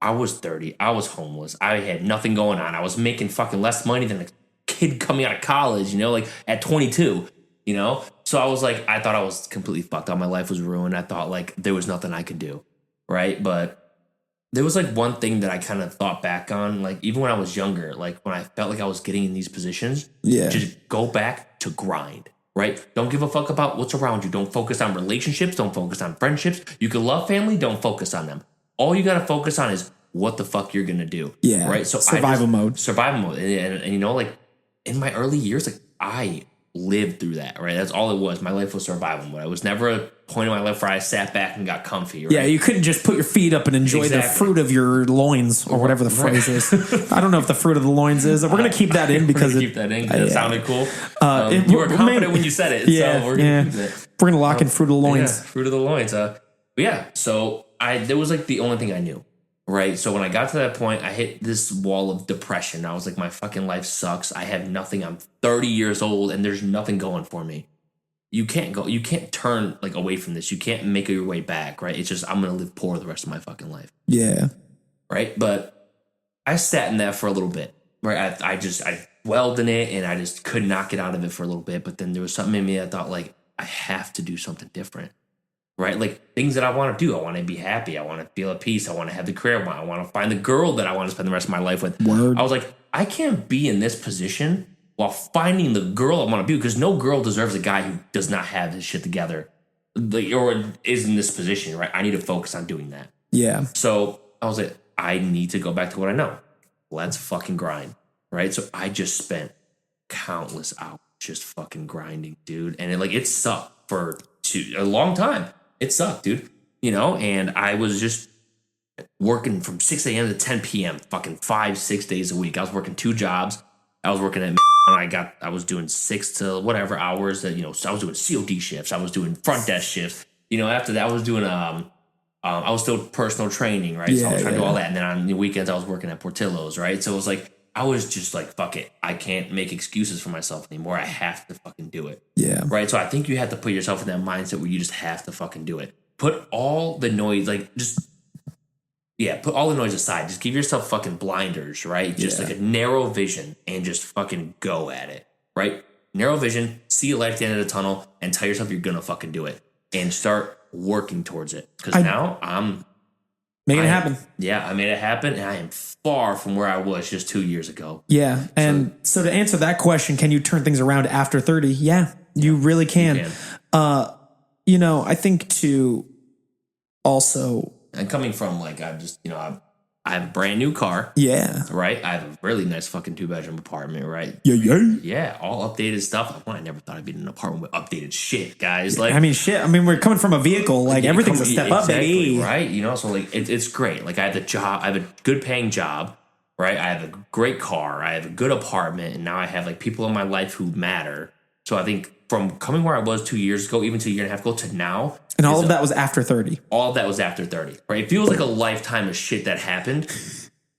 I was 30. I was homeless. I had nothing going on. I was making fucking less money than a kid coming out of college, you know, like at 22, you know? So I was like, I thought I was completely fucked up. My life was ruined. I thought like there was nothing I could do. Right. But there was like one thing that I kind of thought back on, like even when I was younger, like when I felt like I was getting in these positions, just go back to grind. Right? Don't give a fuck about what's around you. Don't focus on relationships. Don't focus on friendships. You can love family. Don't focus on them. All you got to focus on is what the fuck you're going to do. Yeah. Right. So survival mode. And you know, like in my early years, like I lived through that. Right. That's all it was. My life was survival mode. I was never a point in my life where I sat back and got comfy. Right? Yeah. You couldn't just put your feet up and enjoy the fruit of your loins or whatever the phrase is. I don't know if the fruit of the loins is. We're going to keep that in because keep that in. That sounded cool. You were confident when you said it. Yeah. So we're going to keep it. We're going to lock in fruit of the loins. Yeah, fruit of the loins. Yeah. So there was like the only thing I knew. Right. So when I got to that point, I hit this wall of depression. I was like, my fucking life sucks. I have nothing. I'm 30 years old and there's nothing going for me. you can't turn like away from this. You can't make your way back, right? It's just I'm gonna live poor the rest of my fucking life. Yeah. Right. But I sat in that for a little bit. Right. I dwelled in it and I just could not get out of it for a little bit. But then there was something in me that thought like I have to do something different. Right. Like things that I want to do. I want to be happy. I want to feel at peace. I want to have the career I want. I want to find the girl that I want to spend the rest of my life with. Word. I was like, I can't be in this position while finding the girl I want to be, because no girl deserves a guy who does not have his shit together or is in this position. Right. I need to focus on doing that. Yeah. So I was like, I need to go back to what I know. Let's fucking grind. Right. So I just spent countless hours just fucking grinding, dude. And it sucked for a long time. It sucked, dude. And I was just working from 6 a.m. to 10 p.m. fucking 5-6 days a week. I was working 2 jobs. I was working at I was doing 6 to whatever hours that, so I was doing COD shifts. I was doing front desk shifts. After that I was doing I was still personal training, right? So I was trying to do all that. And then on the weekends I was working at Portillo's, right? So it was like I was just like, fuck it. I can't make excuses for myself anymore. I have to fucking do it. Yeah. Right. So I think you have to put yourself in that mindset where you just have to fucking do it. Put all the noise, put all the noise aside. Just give yourself fucking blinders, right? Just like a narrow vision and just fucking go at it, right? Narrow vision, see a light at the end of the tunnel and tell yourself you're going to fucking do it and start working towards it. Because now I'm making it happen. Yeah, I made it happen, and I am far from where I was just 2 years ago. Yeah, and so to answer that question, can you turn things around after 30? Yeah, you really can. You can. I think to also... And coming from, I have a brand new car. Yeah. Right? I have a really nice fucking 2-bedroom apartment, right? Yeah. Yeah, all updated stuff. I never thought I'd be in an apartment with updated shit, guys. We're coming from a vehicle. Everything's a step up, baby. Right? So it's great. I have the job. I have a good paying job, right? I have a great car. I have a good apartment, and now I have people in my life who matter. So I think from coming where I was 2 years ago, even 2 years and a half ago, to now, and all of that was after 30. All of that was after 30, right? It feels like a lifetime of shit that happened.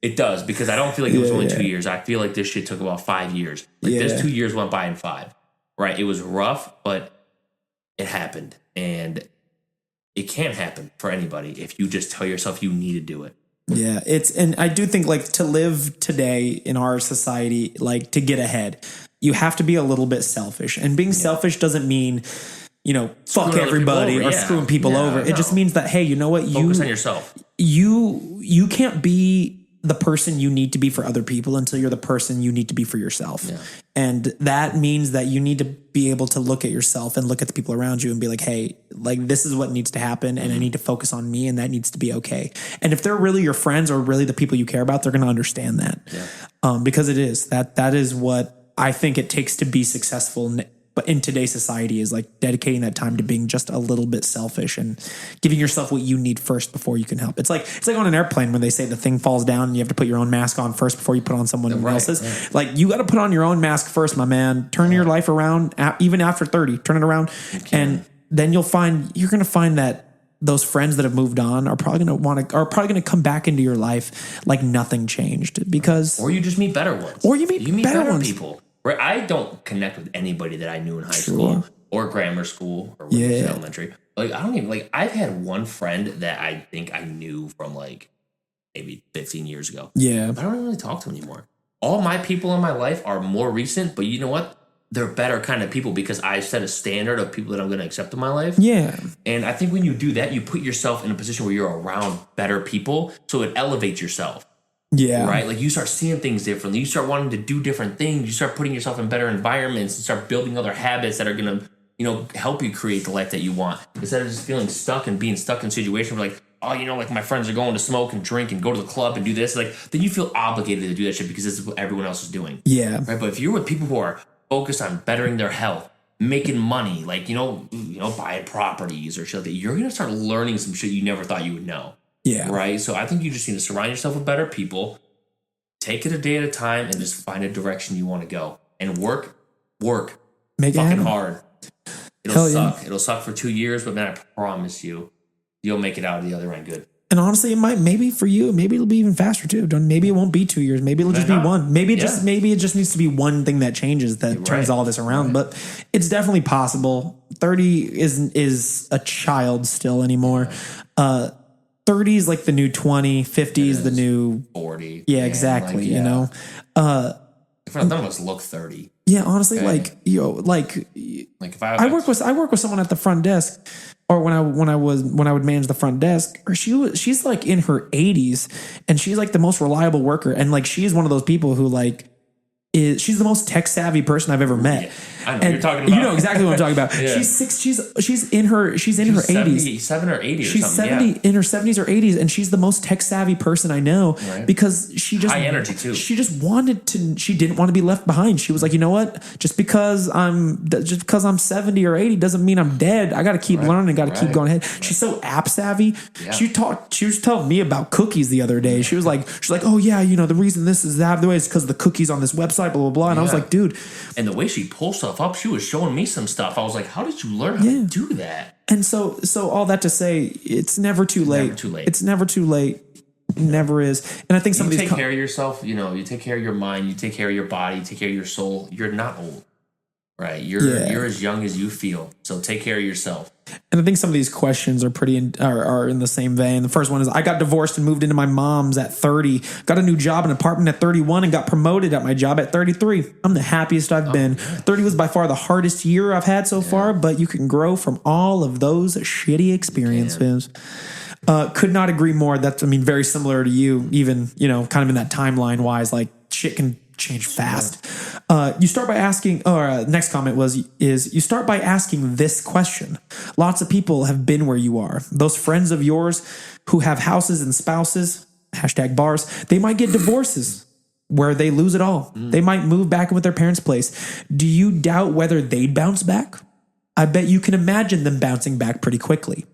It does, because I don't feel like it was only 2 years. I feel like this shit took about 5 years. This 2 years went by in 5, right? It was rough, but it happened. And it can't happen for anybody if you just tell yourself you need to do it. Yeah, and I do think to live today in our society, to get ahead, you have to be a little bit selfish. And being selfish doesn't mean, fuck everybody or screwing people over. It just means that, hey, you know what? Focus on yourself. You can't be the person you need to be for other people until you're the person you need to be for yourself. Yeah. And that means that you need to be able to look at yourself and look at the people around you and be like, hey, this is what needs to happen. And I need to focus on me, and that needs to be okay. And if they're really your friends or really the people you care about, they're going to understand that. Yeah. Because it is that is what I think it takes to be successful. But in today's society is dedicating that time to being just a little bit selfish and giving yourself what you need first before you can help. It's like on an airplane when they say the thing falls down and you have to put your own mask on first before you put on someone else's. Right. You got to put on your own mask first, my man. Turn your life around, even after 30. Turn it around, and then you're going to find that those friends that have moved on are probably going to come back into your life like nothing changed, because or you just meet better ones, or you meet better people. Right, I don't connect with anybody that I knew in high school or grammar school or elementary. I don't even I've had one friend that I think I knew from maybe 15 years ago. Yeah, but I don't really talk to them anymore. All my people in my life are more recent, but you know what? They're better kind of people because I set a standard of people that I'm going to accept in my life. Yeah, and I think when you do that, you put yourself in a position where you're around better people, so it elevates yourself. Yeah. Right? You start seeing things differently. You start wanting to do different things. You start putting yourself in better environments and start building other habits that are going to, help you create the life that you want. Instead of just feeling stuck and being stuck in situations where my friends are going to smoke and drink and go to the club and do this. Then you feel obligated to do that shit because this is what everyone else is doing. Yeah. Right? But if you're with people who are focused on bettering their health, making money, buying properties or shit like that, you're going to start learning some shit you never thought you would know. Yeah. Right. So I think you just need to surround yourself with better people, take it a day at a time, and just find a direction you want to go and work make it fucking happen. hard. It'll suck. It'll suck for 2 years, but man, I promise you'll make it out of the other end good. And honestly, maybe for you, maybe it'll be even faster too. Maybe it won't be 2 years. Maybe it'll just be one. Maybe it just needs to be one thing that changes that turns all this around. Right. But it's definitely possible 30 is a child still anymore. 30 is like the new 20, 50 is the new 40. Yeah, exactly. Like, you know, none of us look 30. yeah, honestly, Okay. like, you know, like If I work with someone at the front desk, or when I would manage the front desk, or she's like in her 80s, and she's like the most reliable worker, and like she's one of those people who like she's the most tech savvy person I've ever met. Yeah, I know And what you're talking about. You know exactly what I'm talking about. Yeah. She's in her 80s. 77 or 80 or She's something. 70 in her 70s or 80s, and she's the most tech savvy person I know because she just High energy too. She just she didn't want to be left behind. She was like, you know what? Just because I'm 70 or 80 doesn't mean I'm dead. I got to keep learning. Got to keep going ahead. She's so app savvy. Yeah. She was telling me about cookies the other day. She's like, oh yeah, you know the reason this is that the way is because the cookies on this website, blah blah blah. And I was like, dude. And the way she pulls stuff up, she was showing me some stuff. I was like, how did you learn how to do that? And so all that to say, it's never too late. It's never too late. It never is. And I think some of these take care of yourself. You know, you take care of your mind. You take care of your body. You take care of your soul. You're not old, right? You're as young as you feel. So take care of yourself. And I think some of these questions are are in the same vein. The first one is, I got divorced and moved into my mom's at 30, got a new job, an apartment at 31, and got promoted at my job at 33. I'm the happiest I've been. 30 was by far the hardest year I've had so far, but you can grow from all of those shitty experiences. Could not agree more. That's, I mean, very similar to you, even, you know, kind of in that timeline wise, like shit can change fast. You start by asking, or next comment is you start by asking this question. Lots of people have been where you are. Those friends of yours who have houses and spouses, #bars, they might get divorces where they lose it all. They might move back in with their parents' place. Do you doubt whether they'd bounce back? I bet you can imagine them bouncing back pretty quickly.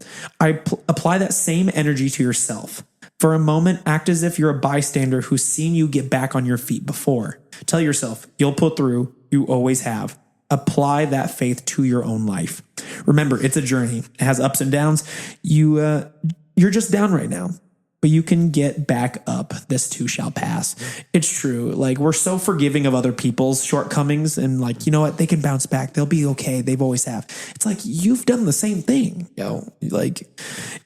Apply that same energy to yourself. For a moment, act as if you're a bystander who's seen you get back on your feet before. Tell yourself, you'll pull through. You always have. Apply that faith to your own life. Remember, it's a journey. It has ups and downs. You're just down right now, but you can get back up. This too shall pass. It's true. Like, we're so forgiving of other people's shortcomings, and like, you know what? They can bounce back. They'll be okay. They've always have. It's like, you've done the same thing, like,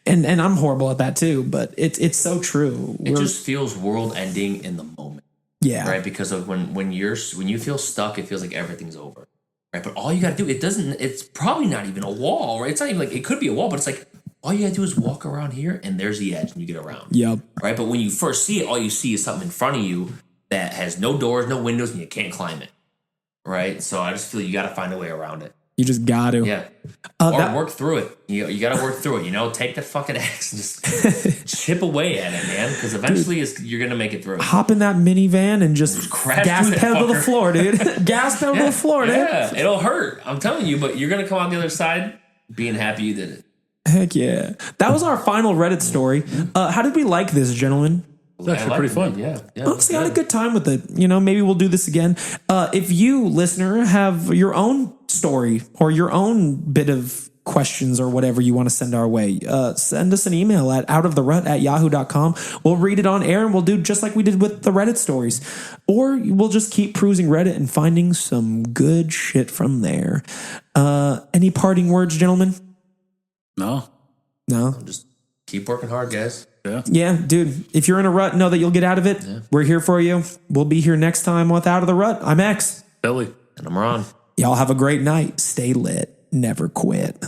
and I'm horrible at that too, but it's so true. It just feels world ending in the moment. Yeah. Right. Because of when you feel stuck, it feels like everything's over. Right. But all you got to do, it's probably not even a wall, right? It's not even like, it could be a wall, but it's like, all you gotta do is walk around here, and there's the edge, and you get around. Yep. Right? But when you first see it, all you see is something in front of you that has no doors, no windows, and you can't climb it. Right? So I just feel you gotta find a way around it. You just got to. Yeah. Or work through it. You gotta work through it. You know, take the fucking axe and just chip away at it, man. Because eventually you're gonna make it through. Hop in that minivan and just crash gas through pedal to the fucker. floor, dude. Gas pedal to the floor, dude. Yeah, it'll hurt. I'm telling you, but you're gonna come out the other side being happy you did it. Heck yeah. That was our final Reddit story. How did we like this, gentlemen? It's actually pretty fun. Yeah. Honestly, I had a good time with it. You know, maybe we'll do this again. If you, listener, have your own story or your own bit of questions or whatever you want to send our way, send us an email at outoftherut@yahoo.com. We'll read it on air, and we'll do just like we did with the Reddit stories. Or we'll just keep perusing Reddit and finding some good shit from there. Any parting words, gentlemen? No. Just keep working hard, guys. Yeah, dude. If you're in a rut, know that you'll get out of it. Yeah. We're here for you. We'll be here next time with Out of the Rut. I'm X. Billy. And I'm Ron. Y'all have a great night. Stay lit. Never quit.